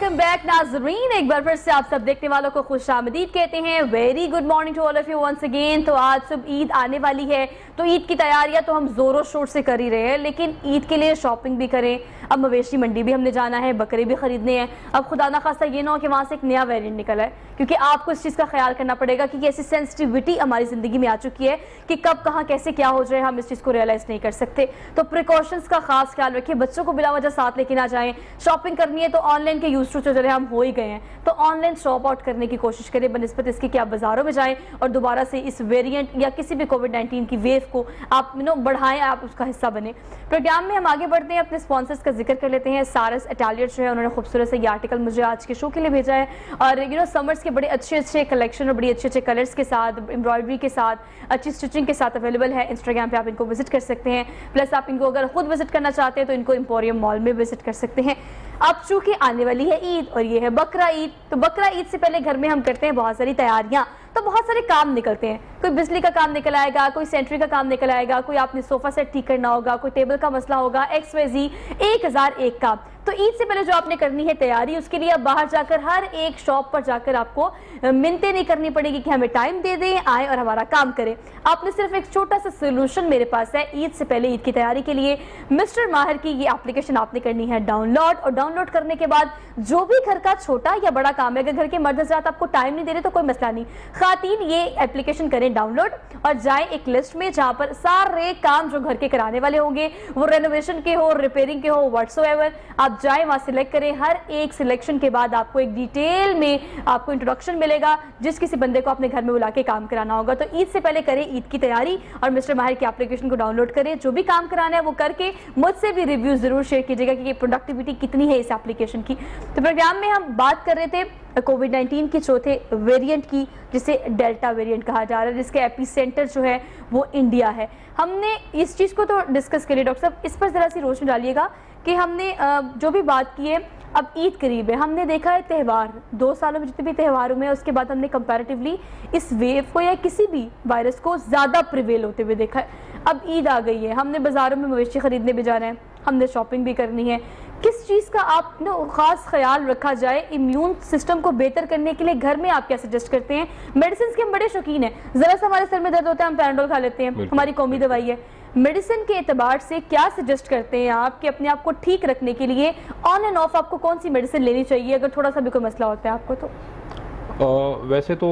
Back नाज़रीन, एक बार फिर से आप सब देखने वालों को खुशामदीद कहते हैं। Very good morning to all of you once again. तो आज सुबह ईद आने वाली है, तो ईद की तैयारियां तो हम जोरों शोर से कर ही रहे हैं, लेकिन ईद के लिए शॉपिंग भी करें। अब मवेशी मंडी भी हमने जाना है, बकरे भी खरीदने हैं। अब खुदा ना खास्ता ये ना हो कि वहाँ से एक नया वेरिएंट निकला है, क्योंकि आपको इस चीज़ का ख्याल करना पड़ेगा कि ऐसी सेंसिटिविटी हमारी ज़िंदगी में आ चुकी है कि कब कहाँ कैसे क्या हो जाए हम इस चीज़ को रियलाइज़ नहीं कर सकते। तो प्रिकॉशंस का खास ख्याल रखिए, बच्चों को बिला वजह साथ लेके ना जाएं। शॉपिंग करनी है तो ऑनलाइन के यूज टू चले हम हो ही गए हैं, तो ऑनलाइन शॉप आउट करने की कोशिश करें बनिस्बत इसके कि आप बाजारों में जाएं और दोबारा से इस वेरिएंट या किसी भी कोविड-19 की वेव को आप बढ़ाएं, आप उसका हिस्सा बने। प्रोग्राम में हम आगे बढ़ते हैं, अपने स्पॉन्सर्स का जिक्र कर लेते हैं। सारस इटालियट जो है उन्होंने खूबसूरत से ये आर्टिकल मुझे आज के शो के लिए भेजा है और समर्स के बड़े अच्छे अच्छे कलेक्शन और बड़ी अच्छे अच्छे कलर्स के साथ, एम्ब्रॉयडरी के साथ, अच्छी स्टिचिंग के साथ अवेलेबल है। इंस्टाग्राम पे आप इनको विजिट कर सकते हैं, प्लस आप इनको अगर खुद विजिट करना चाहते हैं तो इनको एम्पोरियम मॉल में विजिट कर सकते हैं। अब चूंकि आने वाली है ईद और ये है बकरा ईद, तो बकरा ईद से पहले घर में हम करते हैं बहुत सारी तैयारियां, तो बहुत सारे काम निकलते हैं। कोई बिजली का काम निकल आएगा, कोई सेंट्री का काम निकल आएगा, कोई आपने सोफा सेट ठीक करना होगा, कोई टेबल का मसला होगा, XYZ 1001 काम। तो ईद से पहले जो आपने करनी है तैयारी, उसके लिए अब बाहर जाकर हर एक शॉप पर जाकर आपको मिन्नतें नहीं करनी पड़ेगी कि हमें टाइम दे दें, आए और हमारा काम करें। आपने सिर्फ एक छोटा सा सोल्यूशन मेरे पास है ईद से पहले, ईद की तैयारी के लिए मिस्टर माहिर की ये एप्लीकेशन आपने करनी है डाउनलोड, और डाउनलोड करने के बाद जो भी घर का छोटा या बड़ा काम है, अगर घर के मर्द हज़रात आपको टाइम नहीं दे रहे तो कोई मसला नहीं, खातीन ये एप्लीकेशन करें डाउनलोड और जाएं एक लिस्ट में जहां पर सारे काम जो घर के कराने वाले होंगे, वो रेनोवेशन के हो, रिपेयरिंग के हो, व्हाट्सोएवर, आप जाएं वहां सिलेक्ट करें। हर एक सिलेक्शन के बाद आपको एक डिटेल में आपको इंट्रोडक्शन मिलेगा जिस किसी बंदे को अपने घर में बुला के काम कराना होगा। तो ईद से पहले करें ईद की तैयारी और मिस्टर माहिर की एप्लीकेशन को डाउनलोड करें। जो भी काम कराना है वो करके मुझसे भी रिव्यू जरूर शेयर कीजिएगा कि प्रोडक्टिविटी कितनी है इस एप्लीकेशन की। तो प्रोग्राम में हम बात कर रहे थे कोविड-19 के चौथे वेरिएंट की, जिसे डेल्टा वेरिएंट कहा जा रहा है, जिसके एपिसेंटर जो है वो इंडिया है। हमने इस चीज़ को तो डिस्कस करिए डॉक्टर साहब, इस पर ज़रा सी रोशनी डालिएगा कि हमने जो भी बात की है, अब ईद करीब है, हमने देखा है त्यौहार 2 सालों में जितने भी त्यौहार हुए हैं उसके बाद हमने कंपैरेटिवली इस वेव को या किसी भी वायरस को ज़्यादा प्रिवेल होते हुए देखा है। अब ईद आ गई है, हमने बाज़ारों में मवेशी ख़रीदने भी जाना है, हमने शॉपिंग भी करनी है, किस चीज़ का आप खास ख्याल रखा जाए इम्यून सिस्टम को बेहतर करने के लिए? घर में आप क्या सजेस्ट करते हैं? मेडिसिन के हम बड़े शौकीन हैं, ज़रा सा हमारे सर में दर्द होता है हम पैराडोल खा लेते हैं, हमारी कौमी दवाई है। मेडिसिन के एतबार से क्या सजेस्ट करते हैं आप कि अपने आप को ठीक रखने के लिए ऑन एंड ऑफ आपको कौन सी मेडिसिन लेनी चाहिए अगर थोड़ा सा भी कोई मसला होता है आपको? तो वैसे तो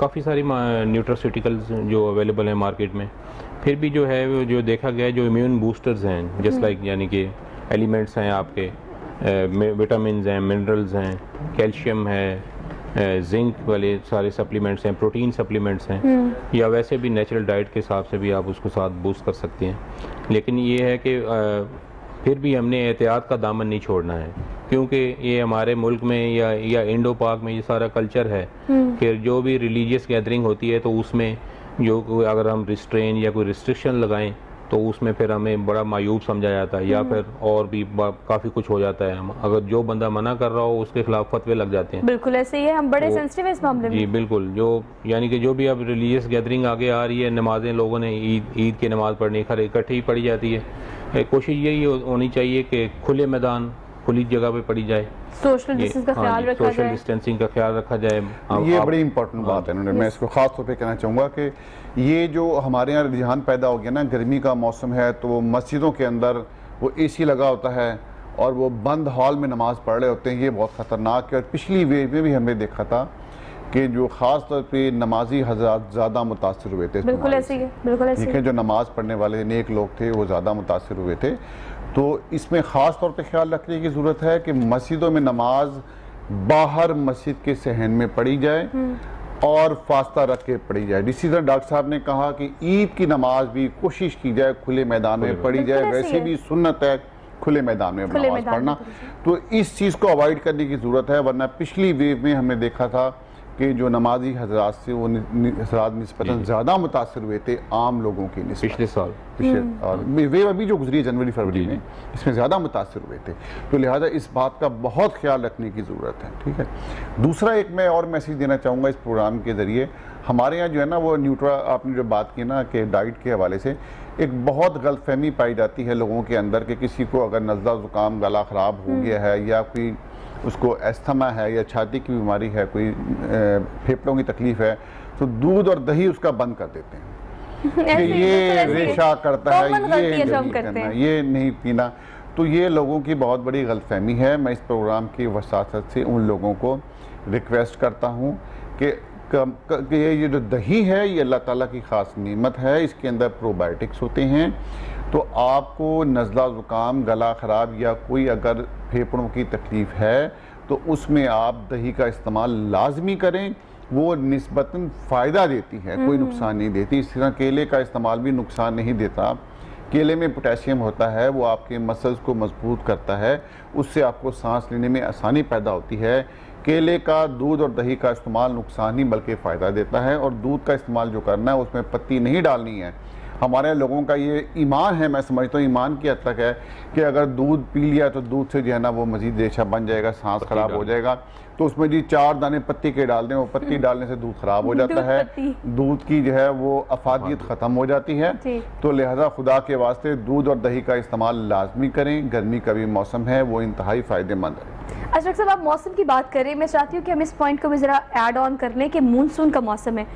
काफ़ी सारी न्यूट्रास्यूटिकल्स जो अवेलेबल हैं मार्केट में, फिर भी जो है जो देखा गया है जो इम्यून बूस्टर्स हैं, जस्ट लाइक यानी कि एलिमेंट्स हैं आपके, विटामिन हैं, मिनरल्स हैं, कैल्शियम है, जिंक वाले सारे सप्लीमेंट्स हैं, प्रोटीन सप्लीमेंट्स हैं, या वैसे भी नेचुरल डाइट के हिसाब से भी आप उसको साथ बूस्ट कर सकते हैं। लेकिन ये है कि फिर भी हमने एहतियात का दामन नहीं छोड़ना है, क्योंकि ये हमारे मुल्क में या इंडो पाक में ये सारा कल्चर है कि जो भी रिलीजियस गैदरिंग होती है तो उसमें जो अगर हम रिस्ट्रेन या कोई रिस्ट्रिक्शन लगाएं तो उसमें फिर हमें बड़ा मायूब समझा जाता है, या फिर और भी काफ़ी कुछ हो जाता है। अगर जो बंदा मना कर रहा हो उसके खिलाफ फतवे लग जाते हैं। बिल्कुल ऐसे ही है, हम बड़े सेंसिटिव हैं इस मामले में। जी बिल्कुल, जो यानी कि जो भी अब रिलीजियस गैदरिंग आगे आ रही है, नमाजें लोगों ने ईद की नमाज़ पढ़नी इकट्ठी ही पढ़ी जाती है। कोशिश यही होनी चाहिए कि खुले मैदान खुली जगह पे पढ़ी जाए, सोशल डिस्टेंस का ख्याल रखा जाए, सोशल डिस्टेंसिंग का ख्याल रखा जाए। ये बड़ी इंपॉर्टेंट बात है। मैं इसको खास तौर पे कहना चाहूँगा कि ये जो हमारे यहाँ रुझान पैदा हो गया ना, गर्मी का मौसम है तो मस्जिदों के अंदर वो एसी लगा होता है और वो बंद हॉल में नमाज पढ़ रहे होते हैं, ये बहुत ख़तरनाक है। और पिछली वेव में भी हमने देखा था कि जो ख़ास तौर पे नमाजी हज़रात ज़्यादा मुतासिर हुए थे। बिल्कुल ऐसे ही, बिल्कुल ऐसे ही। जो नमाज पढ़ने वाले नेक लोग थे वो ज़्यादा मुतासिर हुए थे। तो इसमें ख़ास तौर पे ख्याल रखने की ज़रूरत है कि मस्जिदों में नमाज बाहर मस्जिद के सहन में पढ़ी जाए और फासला रख के पढ़ी जाए। इसी तरह डॉक्टर साहब ने कहा कि ईद की नमाज भी कोशिश की जाए खुले मैदान में पढ़ी जाए, वैसे भी सुन्नत है खुले मैदान में नमाज पढ़ना। तो इस चीज़ को अवॉइड करने की ज़रूरत है, वरना पिछली वेव में हमने देखा था कि जो नमाजी हजरात से वो हजरात निस्बतन ज़्यादा मुतासर हुए थे आम लोगों की निस्बत। पिछले साल और वे अभी जो गुजरी जनवरी फरवरी में, इसमें ज़्यादा मुतासर हुए थे। तो लिहाजा इस बात का बहुत ख्याल रखने की ज़रूरत है। ठीक है, दूसरा एक मैं और मैसेज देना चाहूँगा इस प्रोग्राम के ज़रिए। हमारे यहाँ जो है ना वो आपने जो बात की ना कि डाइट के हवाले से एक बहुत गलतफहमी पाई जाती है लोगों के अंदर कि किसी को अगर नज़ला ज़ुकाम गला ख़राब हो गया है या कोई उसको एस्थमा है या छाती की बीमारी है, कोई फेफड़ों की तकलीफ है, तो दूध और दही उसका बंद कर देते हैं कि ये रेशा करता है, ये नहीं पीना। तो ये लोगों की बहुत बड़ी गलतफहमी है। मैं इस प्रोग्राम की वसात से उन लोगों को रिक्वेस्ट करता हूँ कि ये जो दही है ये अल्लाह ताला की ख़ास नेमत है, इसके अंदर प्रोबायोटिक्स होते हैं। तो आपको नज़ला ज़ुकाम गला ख़राब या कोई अगर फेफड़ों की तकलीफ़ है तो उसमें आप दही का इस्तेमाल लाजमी करें, वो निस्बतन फ़ायदा देती है, कोई नुकसान नहीं देती। इस तरह केले का इस्तेमाल भी नुकसान नहीं देता। केले में पोटेशियम होता है, वो आपके मसल्स को मजबूत करता है, उससे आपको सांस लेने में आसानी पैदा होती है। केले का दूध और दही का इस्तेमाल नुकसान नहीं बल्कि फ़ायदा देता है। और दूध का इस्तेमाल जो करना है उसमें पत्ती नहीं डालनी है। हमारे लोगों का ये ईमान है, मैं समझता हूँ ईमान की हद तक है कि अगर दूध पी लिया तो दूध से जो है ना वो मजीद रेशा बन जाएगा, सांस खराब हो जाएगा। तो उसमें जी 4 दाने पत्ती के डाल दें, वो पत्ती डालने से दूध खराब हो जाता है, दूध की जो है वो अफादियत ख़त्म हो जाती है। तो लिहाजा खुदा के वास्ते दूध और दही का इस्तेमाल लाजमी करें। गर्मी का भी मौसम है, वो इंतहाई फ़ायदेमंद है। अच्छा साहब, आप मौसम की बात करें, मैं चाहती हूँ कि हम इस पॉइंट को भी ज़रा ऐड ऑन कर लें कि मानसून का मौसम है,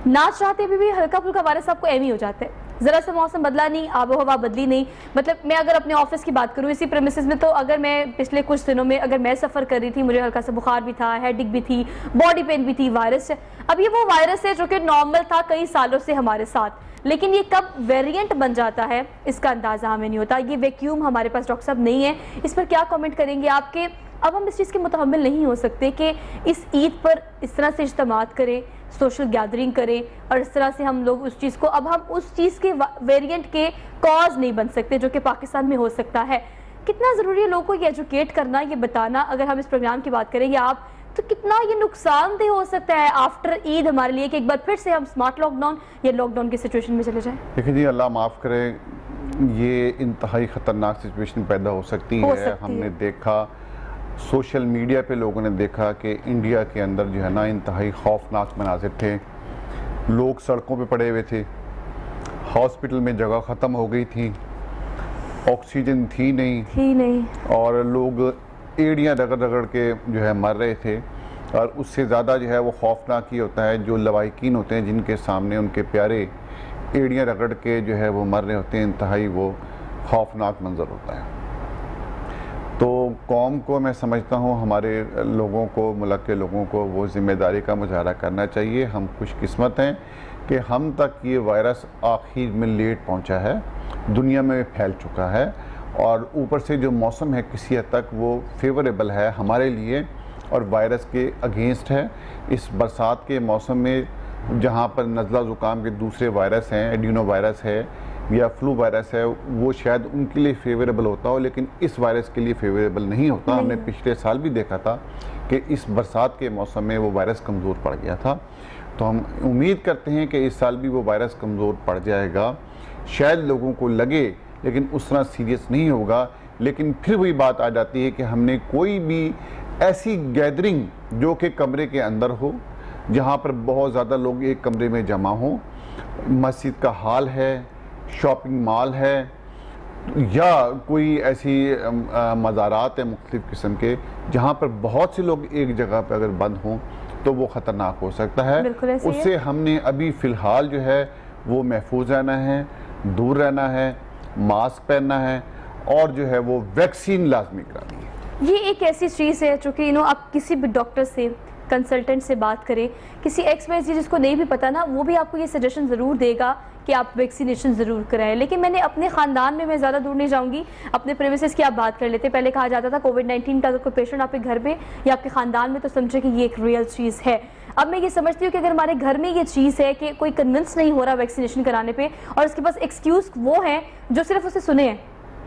ना चाहते भी हल्का फुल्का बारिश आपको एम ही हो जाता है। ज़रा सा मौसम बदला नहीं, आबो हवा बदली नहीं। मतलब मैं अगर अपने ऑफिस की बात करूँ इसी प्रेमिसेस में, तो अगर मैं पिछले कुछ दिनों में अगर मैं सफ़र कर रही थी, मुझे हल्का सा बुखार भी था, हेडेक भी थी, बॉडी पेन भी थी, वायरस है। अब ये वो वायरस है जो कि नॉर्मल था कई सालों से हमारे साथ, लेकिन ये कब वेरिएंट बन जाता है इसका अंदाज़ा हमें नहीं होता। ये वैक्यूम हमारे पास डॉक्टर साहब नहीं है, इस पर क्या कमेंट करेंगे आपके? अब हम इस चीज़ के मुतहम्मिल नहीं हो सकते कि इस ईद पर इस तरह से इज्तिमात करें, सोशल गैदरिंग करें और इस तरह से हम लोग उस चीज़ को, अब हम उस चीज़ के वेरिएंट के कॉज नहीं बन सकते जो कि पाकिस्तान में हो सकता है। कितना ज़रूरी है लोगों को ये एजुकेट करना, ये बताना। अगर हम इस प्रोग्राम की बात करें या आप, तो कितना ये नुकसानदेह हो सकता है आफ्टर ईद हमारे लिए कि एक बार फिर से हम स्मार्ट लॉकडाउन या लॉकडाउन की सिचुएशन में चले जाएं? देखिए जी, अल्लाह माफ़ करे, ये इंतहाई ख़तरनाक सिचुएशन पैदा हो सकती है। हमने देखा सोशल मीडिया पे, लोगों ने देखा कि इंडिया के अंदर जो है ना इंतहाई खौफनाक मनाज़िर थे। लोग सड़कों पे पड़े हुए थे, हॉस्पिटल में जगह ख़त्म हो गई थी, ऑक्सीजन थी नहीं और लोग एड़ियाँ रगड़ रगड़ के जो है मर रहे थे। और उससे ज़्यादा जो है वो खौफनाक ही होता है जो लवाकिन होते हैं जिनके सामने उनके प्यारे एड़ियाँ रगड़ के जो है वो मर रहे होते हैं, इंतहाई वो खौफनाक मंजर होता है। तो कौम को मैं समझता हूँ, हमारे लोगों को, मुल्क के लोगों को वो ज़िम्मेदारी का मुजाहरा करना चाहिए। हम खुशकिस्मत हैं कि हम तक ये वायरस आखिर में लेट पहुँचा है, दुनिया में फैल चुका है और ऊपर से जो मौसम है किसी हद तक वो फेवरेबल है हमारे लिए और वायरस के अगेंस्ट है। इस बरसात के मौसम में जहाँ पर नज़ला ज़ुकाम के दूसरे वायरस हैं, एडिनो वायरस है या फ्लू वायरस है, वो शायद उनके लिए फेवरेबल होता हो, लेकिन इस वायरस के लिए फेवरेबल नहीं होता। हमने पिछले साल भी देखा था कि इस बरसात के मौसम में वो वायरस कमज़ोर पड़ गया था। तो हम उम्मीद करते हैं कि इस साल भी वो वायरस कमज़ोर पड़ जाएगा। शायद लोगों को लगे लेकिन उस तरह सीरियस नहीं होगा। लेकिन फिर वही बात आ जाती है कि हमने कोई भी ऐसी गैदरिंग जो कि कमरे के अंदर हो, जहाँ पर बहुत ज़्यादा लोग एक कमरे में जमा हों, मस्जिद का हाल है, शॉपिंग मॉल है या कोई ऐसी मज़ारात है मुख्तलिफ़ किस्म के जहाँ पर बहुत से लोग एक जगह पर अगर बंद हों तो वो ख़तरनाक हो सकता है। उससे हमने अभी फ़िलहाल जो है वो महफूज रहना है, दूर रहना है, मास्क पहनना है और जो है वो वैक्सीन लाजमी करानी है। ये एक ऐसी चीज़ है जो कि आप किसी भी डॉक्टर से, कंसल्टेंट से बात करें, किसी XYZ जिसको नहीं भी पता ना, वो भी आपको ये सजेशन ज़रूर देगा कि आप वैक्सीनेशन ज़रूर कराएं। लेकिन मैंने अपने ख़ानदान में, मैं ज़्यादा दूर नहीं जाऊंगी, अपने प्रेमिसेस की आप बात कर लेते। पहले कहा जाता था कोविड-19 का अगर कोई पेशेंट आपके घर में या आपके ख़ानदान में तो समझे कि ये एक रियल चीज़ है। अब मैं ये समझती हूँ कि अगर हमारे घर में ये चीज़ है कि कोई कन्विंस नहीं हो रहा वैक्सीनेशन कराने पे और उसके पास एक्सक्यूज़ वो हैं जो सिर्फ उसे सुने हैं,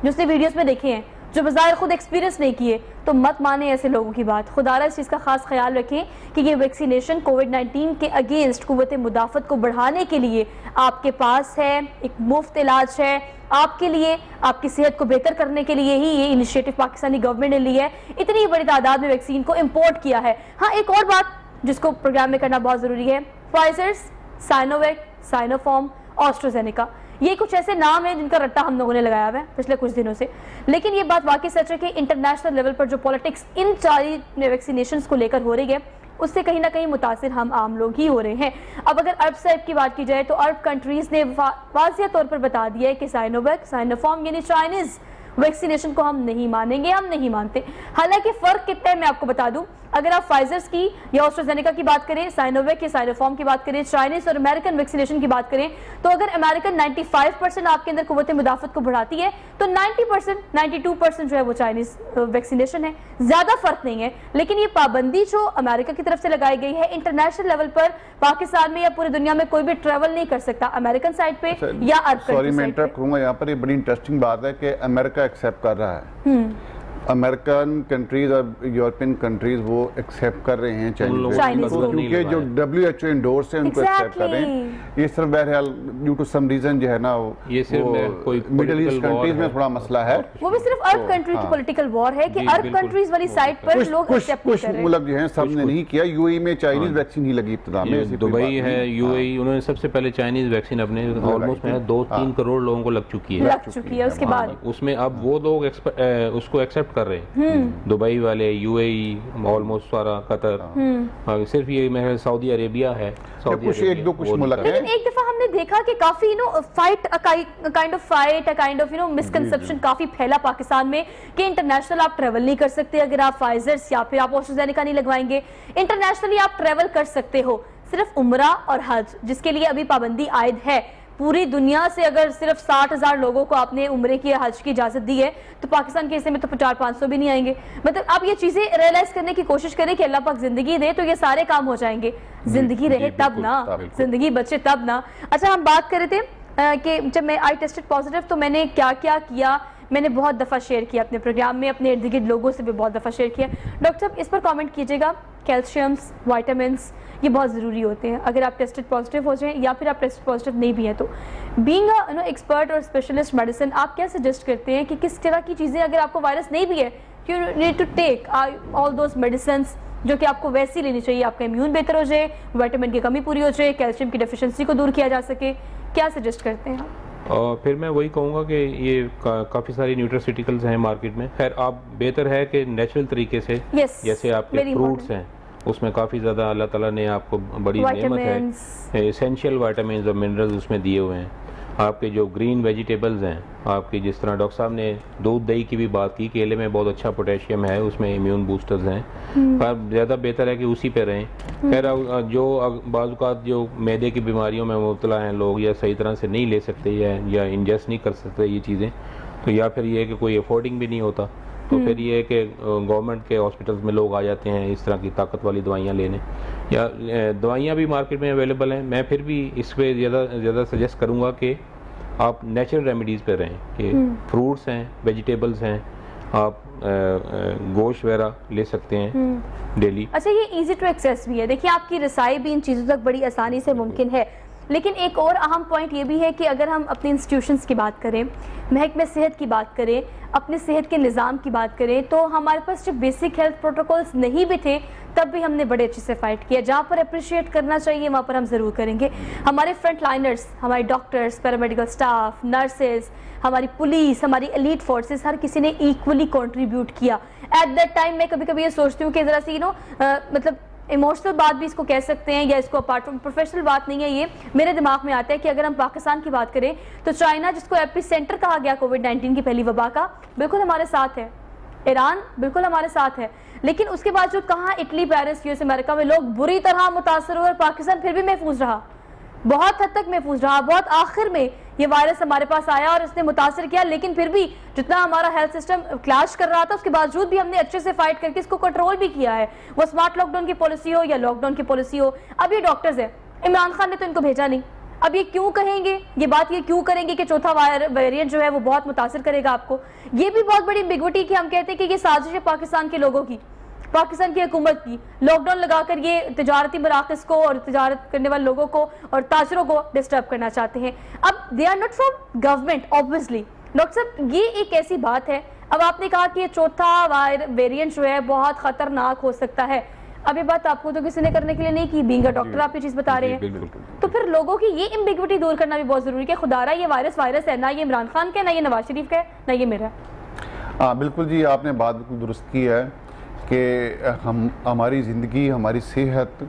जो उसने वीडियोस में देखे हैं, जो बज़ाहिर खुद एक्सपीरियंस नहीं किए, तो मत माने ऐसे लोगों की बात। खुदारा इस चीज़ का खास ख्याल रखें कि ये वैक्सीनेशन कोविड-19 के अगेंस्ट कुव्वत मुदाफ़त को बढ़ाने के लिए आपके पास है, एक मुफ्त इलाज है आपके लिए, आपकी सेहत को बेहतर करने के लिए ही ये इनिशिएटिव पाकिस्तानी गवर्नमेंट ने लिया है। इतनी बड़ी तादाद में वैक्सीन को इम्पोर्ट किया है। हाँ, एक और बात जिसको प्रोग्राम में करना बहुत ज़रूरी है, फाइजर्स, साइनोवैक, साइनोफार्म, ऑस्ट्राजेनेका, ये कुछ ऐसे नाम हैं जिनका रट्टा हम लोगों ने लगाया हुआ है पिछले कुछ दिनों से। लेकिन ये बात वाकई सच है कि इंटरनेशनल लेवल पर जो पॉलिटिक्स इन सारी वैक्सीनेशंस को लेकर हो रही है उससे कहीं ना कहीं मुतासिर हम आम लोग ही हो रहे हैं। अब अगर अरब साहिब की बात की जाए तो अरब कंट्रीज़ ने वाज़िया तौर पर बता दिया है कि साइनोवैक, साइनोफार्म यानी चाइनीज़ वैक्सीनेशन को हम नहीं मानेंगे, हम नहीं मानते। हालांकि फ़र्क कितना है मैं आपको बता दूं, अगर आप फाइजर्स की या ऑस्ट्राजेनेका की बात करें, साइनोवैक या साइनोफार्म की बात करें, चाइनीज और अमेरिकन वैक्सीनेशन की बात करें, तो अगर अमेरिकन 95% आपके अंदर कुव्वत मुदाफ़त को बढ़ाती है तो 90%, 92% जो है वो चाइनीज वैक्सीनेशन है। ज़्यादा फर्क नहीं है। लेकिन ये पाबंदी जो अमेरिका की तरफ से लगाई गई है, इंटरनेशनल लेवल पर पाकिस्तान में या पूरी दुनिया में कोई भी ट्रेवल नहीं कर सकता अमेरिकन साइड पे या अरब। सॉरी मैं इंटरप्ट करूंगा यहाँ पर, ये बड़ी इंटरेस्टिंग बात है कि अमेरिका एक्सेप्ट कर रहा है, अमेरिकन कंट्रीज और यूरोपियन कंट्रीज वो एक्सेप्ट कर रहे हैं चाइनीज को, क्योंकि जो WHO इंडोर्स है उनको एक्सेप्ट कर रहे हैं। ये सिर्फ बहरहाल ड्यू टू सम रीजन जो है ना, ये सिर्फ कोई मिडिल ईस्ट कंट्रीज में थोड़ा मसला है, वो भी सिर्फ अरब कंट्री की पॉलिटिकल वॉर है कि अरब कंट्रीज वाली साइड पर लोग एक्सेप्ट नहीं कर रहे हैं। मुल्क जो है सब ने नहीं किया। UAE में चाइनीज वैक्सीन ही लगी इब्तिदा में, दुबई है, UAE, उन्होंने सबसे पहले चाइनीज वैक्सीन अपने ऑलमोस्ट 2-3 करोड़ लोगों को लग चुकी है उसके बाद उसमें अब वो लोग उसको एक्सेप्ट कर रहे हैं, दुबई वाले, UAE, ऑलमोस्ट सारा, कतर, सिर्फ ये मेरे सऊदी अरेबिया है, कुछ एक दो कुछ मुल्क है। लेकिन एक दफा हमने देखा कि काफी काइंड ऑफ मिसकंसेप्शन काफी फैला पाकिस्तान में कि इंटरनेशनल आप ट्रेवल नहीं कर सकते अगर आप फाइजर्स या फिर आप ऑस्ट्राजेनेका नहीं लगवाएंगे। इंटरनेशनली आप ट्रेवल कर सकते हो, सिर्फ उम्रा और हज जिसके लिए अभी पाबंदी आयद है। पूरी दुनिया से अगर सिर्फ 60,000 लोगों को आपने उम्रे की हज की इजाजत दी है तो पाकिस्तान के हिस्से में तो 400-500 भी नहीं आएंगे। मतलब आप ये चीजें रियलाइज करने की कोशिश करें कि अल्लाह पाक जिंदगी दे तो ये सारे काम हो जाएंगे। जिंदगी रहे तब ना, जिंदगी बचे तब ना। अच्छा, हम बात कर रहे थे कि जब मैं आई टेस्टेड पॉजिटिव तो मैंने क्या क्या किया, मैंने बहुत दफ़ा शेयर किया अपने प्रोग्राम में, अपने इर्द गिर्द लोगों से भी बहुत दफ़ा शेयर किया। डॉक्टर साहब इस पर कमेंट कीजिएगा। कैल्शियम्स, वाइटामिन्स ये बहुत ज़रूरी होते हैं अगर आप टेस्टेड पॉजिटिव हो जाएं या फिर आप टेस्टेड पॉजिटिव नहीं भी हैं तो। बीइंग अ एक्सपर्ट और स्पेशलिस्ट मेडिसिन, आप क्या सजेस्ट करते हैं कि किस तरह की चीज़ें अगर आपको वायरस नहीं भी है, you need to take all those medicines जो कि आपको वैसी लेनी चाहिए, आपका इम्यून बेहतर हो जाए, विटामिन की कमी पूरी हो जाए, कैल्शियम की डेफिशिएंसी को दूर किया जा सके, क्या सजेस्ट करते हैं आप? और फिर मैं वही कहूँगा कि ये काफ़ी सारी न्यूट्रास्यूटिकल्स हैं मार्केट में। खैर आप बेहतर है कि नेचुरल तरीके से जैसे आपके फ्रूट्स हैं उसमें काफ़ी ज़्यादा अल्लाह ताला ने आपको बड़ी नेमत है, एसेंशियल विटामिन्स और मिनरल्स उसमें दिए हुए हैं। आपके जो ग्रीन वेजिटेबल्स हैं आपकी, जिस तरह डॉक्टर साहब ने दूध दही की भी बात की, केले में बहुत अच्छा पोटेशियम है, उसमें इम्यून बूस्टर्स हैं, पर ज़्यादा बेहतर है कि उसी पे रहें। खैर जो बाज़ जो मैदे की बीमारियों में मुब्तला हैं लोग या सही तरह से नहीं ले सकते या इंजेस्ट नहीं कर सकते ये चीज़ें, तो या फिर ये है कि कोई अफोर्डिंग भी नहीं होता, तो फिर ये है कि गवर्नमेंट के हॉस्पिटल्स में लोग आ जाते हैं इस तरह की ताकत वाली दवाइयाँ लेने, या दवाइयाँ भी मार्केट में अवेलेबल हैं। मैं फिर भी इस पर ज़्यादा सजेस्ट करूँगा कि आप नेचुरल रेमेडीज़ पे रहें, कि फ्रूट्स हैं, वेजिटेबल्स हैं, आप गोश्त वगैरह ले सकते हैं डेली। अच्छा, ये इजी टू एक्सेस भी है, देखिए आपकी रसाई भी इन चीज़ों तक बड़ी आसानी से मुमकिन है। लेकिन एक और अहम पॉइंट ये भी है कि अगर हम अपने इंस्टीट्यूशंस की बात करें, महकमे सेहत की बात करें, अपने सेहत के निज़ाम की बात करें, तो हमारे पास जब बेसिक हेल्थ प्रोटोकॉल्स नहीं भी थे तब भी हमने बड़े अच्छे से फाइट किया। जहाँ पर अप्रिशिएट करना चाहिए वहाँ पर हम ज़रूर करेंगे। हमारे फ्रंट लाइनर्स, हमारे डॉक्टर्स, पैरामेडिकल स्टाफ, नर्सेज, हमारी पुलिस, हमारी एलीट फोर्सेस, हर किसी ने इक्वली कंट्रीब्यूट किया। एट दैट टाइम मैं कभी कभी ये सोचती हूँ कि ज़रा सी मतलब इमोशनल बात भी इसको कह सकते हैं या इसको अपार्ट फ्रॉम प्रोफेशनल बात नहीं है, ये मेरे दिमाग में आता है कि अगर हम पाकिस्तान की बात करें तो चाइना, जिसको एपी सेंटर कहा गया कोविड-19 की पहली वबा का, बिल्कुल हमारे साथ है। ईरान बिल्कुल हमारे साथ है, लेकिन उसके बावजूद कहाँ इटली, पेरिस, यूएस अमेरिका में लोग बुरी तरह मुतासर हुए और पाकिस्तान फिर भी महफूज रहा, बहुत हद तक महफूज रहा। बहुत आखिर में ये वायरस हमारे पास आया और इसने मुतासर किया, लेकिन फिर भी जितना हमारा हेल्थ सिस्टम क्लैश कर रहा था उसके बावजूद भी हमने अच्छे से फाइट करके इसको कंट्रोल भी किया है। वो स्मार्ट लॉकडाउन की पॉलिसी हो या लॉकडाउन की पॉलिसी हो। अब ये डॉक्टर्स है, इमरान खान ने तो इनको भेजा नहीं, अब ये क्यों कहेंगे, ये बात ये क्यों करेंगे कि चौथा वेरिएंट जो है वो बहुत मुतासर करेगा आपको। ये भी बहुत बड़ी एम्बिग्विटी कि हम कहते हैं कि ये साजिश है पाकिस्तान के लोगों की, पाकिस्तान की हुकूमत की, लॉकडाउन लगाकर ये तिजारती मराकज़ को और तिजारत करने वाले लोगों को और ताजरों को डिस्टर्ब करना चाहते हैं। अब they are not from government obviously. Doctor साहब, ये एक ऐसी बात है, अब आपने कहा कि ये चौथा वेरिएंट जो है बहुत खतरनाक हो सकता है। अब ये बात आपको तो किसी ने करने के लिए नहीं की, बीइंग अ डॉक्टर आप ये चीज़ बता रहे हैं, तो फिर लोगों की ये एम्बिग्विटी दूर करना भी बहुत ज़रूरी है कि खुदारा ये वायरस है, ना ये इमरान खान का, ना ये नवाज शरीफ का है, ना ये मेरा। हाँ बिल्कुल जी, आपने बात बिल्कुल दुरुस्त की है कि हमारी ज़िंदगी, हमारी सेहत,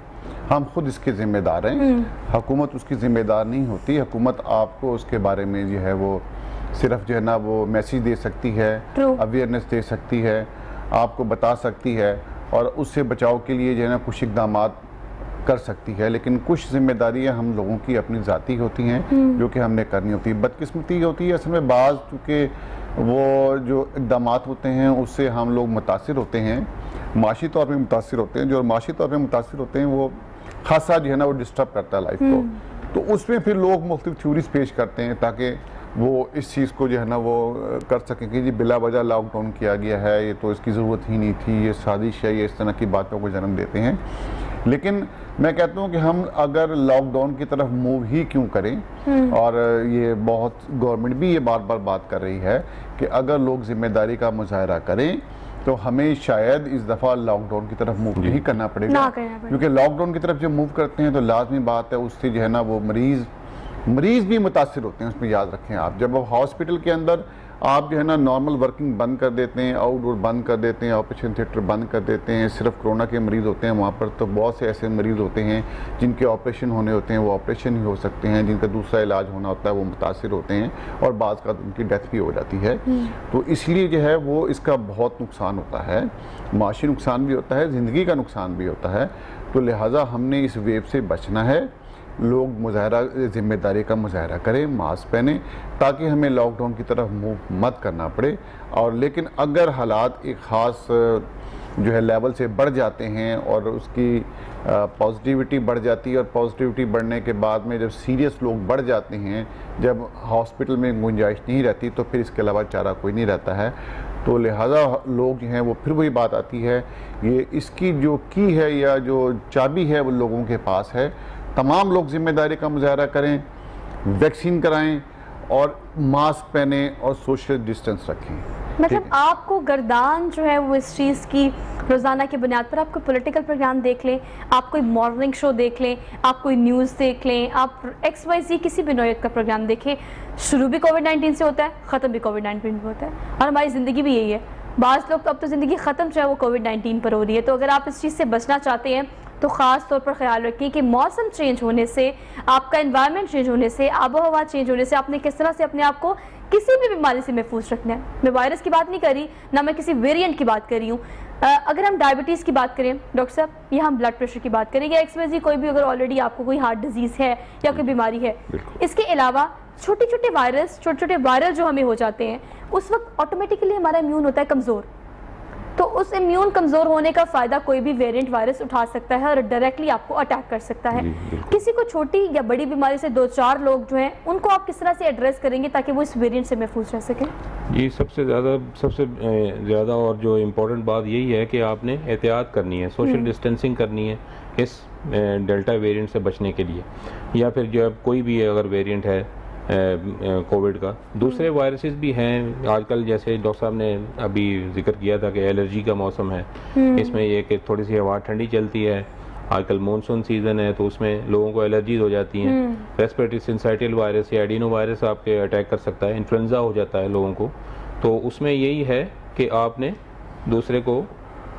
हम खुद इसके ज़िम्मेदार हैं। हुकूमत उसकी ज़िम्मेदार नहीं होती। हुकूमत आपको उसके बारे में जो है वो सिर्फ जो है ना वो मैसेज दे सकती है, अवेयरनेस दे सकती है, आपको बता सकती है और उससे बचाव के लिए जो है ना कुछ इक़दाम कर सकती है, लेकिन कुछ जिम्मेदारियां हम लोगों की अपनी ज़ाती होती हैं जो कि हमने करनी होती है। बदकिस्मती होती है असल में बाज़, चूँकि वो जो इक़दाम होते हैं उससे हम लोग मुतासिर होते हैं, माशी तौर पे मुतासिर होते हैं। जो माशी तौर पे मुतासिर होते हैं वो खासा जो है ना वो डिस्टर्ब करता है लाइफ को, तो उसमें फिर लोग मुख्तलिफ थ्योरीज पेश करते हैं ताकि वो इस चीज़ को जो है ना वो कर सकें कि जी बिला वजह लॉकडाउन किया गया है, ये तो इसकी ज़रूरत ही नहीं थी, ये साजिश है, ये इस तरह की बातों को जन्म देते हैं। लेकिन मैं कहता हूँ कि हम अगर लॉकडाउन की तरफ मूव ही क्यों करें, और ये बहुत गवर्नमेंट भी ये बार बार बात कर रही है कि अगर लोग जिम्मेदारी का मुजाहरा करें तो हमें शायद इस दफ़ा लॉकडाउन की तरफ मूव नहीं करना पड़ेगा, क्योंकि लॉकडाउन की तरफ जब मूव करते हैं तो लाजमी बात है उससे जो है ना वो मरीज़ भी मुतासिर होते हैं। उसमें याद रखें आप, जब हॉस्पिटल के अंदर आप जो है ना नॉर्मल वर्किंग बंद कर देते हैं, आउटडोर बंद कर देते हैं, ऑपरेशन थिएटर बंद कर देते हैं, सिर्फ कोरोना के मरीज़ होते हैं वहाँ पर, तो बहुत से ऐसे मरीज़ होते हैं जिनके ऑपरेशन होने होते हैं वो ऑपरेशन ही हो सकते हैं, जिनका दूसरा इलाज होना होता है वो मुतासिर होते हैं और बाज़ का उनकी डेथ भी हो जाती है। तो इसलिए जो है वो इसका बहुत नुकसान होता है, माशी नुकसान भी होता है, ज़िंदगी का नुकसान भी होता है। तो लिहाजा हमने इस वेव से बचना है। लोग मुजाहरा, ज़िम्मेदारी का मुजाहरा करें, मास्क पहने, ताकि हमें लॉकडाउन की तरफ मूव मत करना पड़े। और लेकिन अगर हालात एक ख़ास जो है लेवल से बढ़ जाते हैं और उसकी पॉजिटिविटी बढ़ जाती है, और पॉजिटिविटी बढ़ने के बाद में जब सीरियस लोग बढ़ जाते हैं, जब हॉस्पिटल में गुंजाइश नहीं रहती, तो फिर इसके अलावा चारा कोई नहीं रहता है। तो लिहाजा लोग जो हैं वो फिर वही बात आती है, ये इसकी जो की है या जो चाबी है वो लोगों के पास है। तमाम लोग जिम्मेदारी का मुजाहरा करें, वैक्सीन कराएं और मास्क पहने और सोशल डिस्टेंस रखें। मतलब आपको गर्दान जो है वो इस चीज़ की रोज़ाना की बुनियाद पर आप कोई पॉलिटिकल प्रोग्राम देख लें, आप कोई मॉर्निंग शो देख लें, आप कोई न्यूज़ देख लें, आप XYZ किसी भी नौयत का प्रोग्राम देखें, शुरू भी कोविड-19 से होता है, ख़त्म भी कोविड-19 पे होता है, और हमारी ज़िंदगी भी यही है। बाज़ लोग तो अब तो ज़िंदगी ख़त्म जो है वो कोविड-19 पर हो रही है। तो अगर आप इस चीज़ से बचना चाहते हैं तो ख़ास तौर पर ख्याल रखें कि मौसम चेंज होने से, आपका एनवायरनमेंट चेंज होने से, आबो हवा चेंज होने से आपने किस तरह से अपने आप को किसी भी बीमारी से महफूज रखना है। मैं वायरस की बात नहीं कर रही, ना मैं किसी वेरिएंट की बात कर रही हूँ। अगर हम डायबिटीज़ की बात करें डॉक्टर साहब, या हम ब्लड प्रेशर की बात करें, या XYZ कोई भी, अगर ऑलरेडी आपको कोई हार्ट डिजीज़ है या कोई बीमारी है, इसके अलावा छोटे छोटे वायरल जो हमें हो जाते हैं, उस वक्त ऑटोमेटिकली हमारा इम्यून होता है कमज़ोर। तो उस इम्यून कमज़ोर होने का फ़ायदा कोई भी वेरिएंट वायरस उठा सकता है और डायरेक्टली आपको अटैक कर सकता है। किसी को छोटी या बड़ी बीमारी से 2-4 लोग जो हैं उनको आप किस तरह से एड्रेस करेंगे ताकि वो इस वेरिएंट से महफूज रह सकें? जी, सबसे ज़्यादा और जो इम्पोर्टेंट बात यही है कि आपने एहतियात करनी है, सोशल डिस्टेंसिंग करनी है इस डेल्टा वेरिएंट से बचने के लिए, या फिर जो कोई भी अगर वेरिएंट है कोविड का। दूसरे वायरसेस भी हैं आजकल, जैसे डॉक्टर साहब ने अभी जिक्र किया था कि एलर्जी का मौसम है, इसमें ये कि थोड़ी सी हवा ठंडी चलती है, आजकल मानसून सीज़न है तो उसमें लोगों को एलर्जीज हो जाती हैं। रेस्पिरेटरी सिंसाइटियल वायरस या एडिनो वायरस आपके अटैक कर सकता है, इन्फ्लुएंजा हो जाता है लोगों को। तो उसमें यही है कि आपने दूसरे को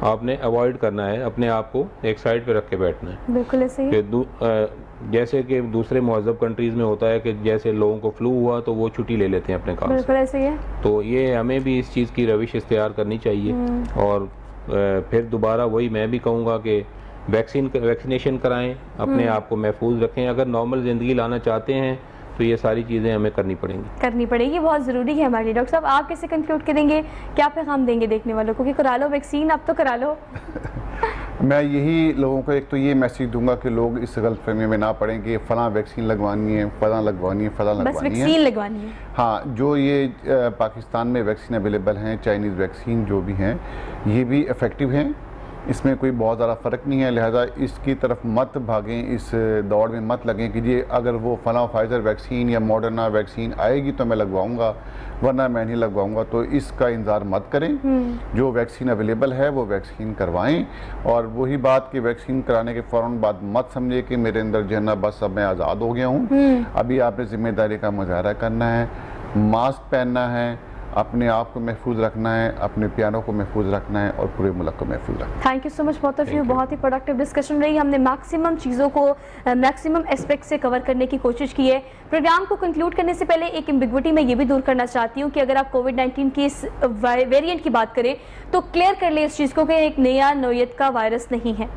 आपने अवॉइड करना है, अपने आप को एक साइड पे रख के बैठना है। बिल्कुल ऐसे ही। जैसे कि दूसरे महज़ब कंट्रीज़ में होता है कि जैसे लोगों को फ्लू हुआ तो वो छुट्टी ले लेते हैं अपने काम से। बिल्कुल ऐसे ही है। तो ये हमें भी इस चीज़ की रविश इख्तियार करनी चाहिए। और फिर दोबारा वही मैं भी कहूँगा कि वैक्सीनेशन कराएं, अपने आप को महफूज रखें। अगर नॉर्मल ज़िंदगी लाना चाहते हैं तो ये सारी चीज़ें हमें करनी पड़ेगी, बहुत ज़रूरी है हमारे लिए। डॉक्टर साहब, आप कैसे कंक्लूड करेंगे, क्या पैगाम देंगे देखने वालों को कि करा लो वैक्सीन, अब तो करा लो? मैं यही लोगों को एक तो ये मैसेज दूंगा कि लोग इस गलतफहमी में ना पड़ें कि फ़लाँ वैक्सीन लगवानी है, फ़लाँ लगवानी है, फ़लाँ लगवानी है। हाँ, जो ये पाकिस्तान में वैक्सीन अवेलेबल हैं, चाइनीज़ वैक्सीन जो भी हैं, ये भी इफ़ेक्टिव हैं, इसमें कोई बहुत ज़्यादा फ़र्क नहीं है। लिहाजा इसकी तरफ मत भागें, इस दौड़ में मत लगें कि ये अगर वो फलां फाइज़र वैक्सीन या मॉडर्ना वैक्सीन आएगी तो मैं लगवाऊंगा, वरना मैं नहीं लगवाऊंगा। तो इसका इंतज़ार मत करें, जो वैक्सीन अवेलेबल है वो वैक्सीन करवाएं। और वही बात कि वैक्सीन कराने के फ़ौरन बाद मत समझे कि मेरे अंदर जो है ना बस अब मैं आज़ाद हो गया हूँ। अभी आपने ज़िम्मेदारी का मुजाहरा करना है, मास्क पहनना है, अपने आप को महफूज रखना है, अपने प्यारों को महफूज रखना है और पूरे मुल्क को महफूज रखना है। Thank you so much both of you. बहुत ही प्रोडक्टिव डिस्कशन रही। हमने मैक्सिमम चीज़ों को मैक्सिमम एस्पेक्ट से कवर करने की कोशिश की है। प्रोग्राम को कंक्लूड करने से पहले एक एम्बिग्विटी मैं ये भी दूर करना चाहती हूँ कि अगर आप कोविड-19 की इस वेरिएंट की बात करें तो क्लियर कर ले इस चीज़ को कि एक नया नौयत का वायरस नहीं है।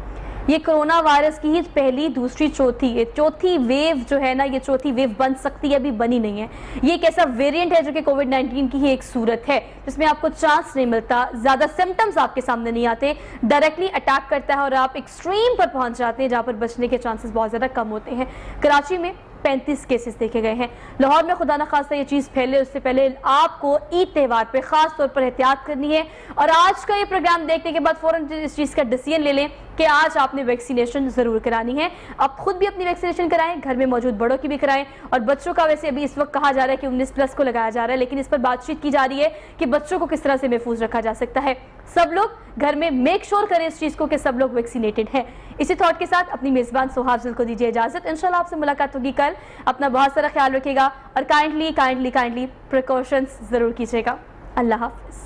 ये कोरोना वायरस की ही पहली, दूसरी, चौथी वेव जो है ना, ये चौथी वेव बन सकती है, अभी बनी नहीं है। ये एक ऐसा वेरिएंट है जो कि कोविड-19 की ही एक सूरत है जिसमें आपको चांस नहीं मिलता, ज़्यादा सिम्टम्स आपके सामने नहीं आते, डायरेक्टली अटैक करता है और आप एक्सट्रीम पर पहुंच जाते हैं जहाँ पर बचने के चांसेस बहुत ज़्यादा कम होते हैं। कराची में 35 केसेस देखे गए हैं। लाहौर में खुदा न खास्ता ये चीज़ फैले उससे पहले आपको ईद त्यौहार पे ख़ास तौर पर एहतियात करनी है। और आज का ये प्रोग्राम देखने के बाद फ़ौरन इस चीज़ का डिसीजन ले लें कि आज आपने वैक्सीनेशन ज़रूर करानी है। आप खुद भी अपनी वैक्सीनेशन कराएं, घर में मौजूद बड़ों की भी कराएं। और बच्चों का वैसे अभी इस वक्त कहा जा रहा है कि 19+ को लगाया जा रहा है, लेकिन इस पर बातचीत की जा रही है कि बच्चों को किस तरह से महफूज रखा जा सकता है। सब लोग घर में मेक श्योर करें इस चीज़ को कि सब लोग वैक्सीनेटेड हैं। इसी थॉट के साथ अपनी मेज़बान सोहा अफजल को दीजिए इजाज़त। इंशाल्लाह आपसे मुलाकात होगी कल। अपना बहुत सारा ख्याल रखिएगा और काइंडली प्रिकॉशंस ज़रूर कीजिएगा। अल्लाह हाफ़िज़।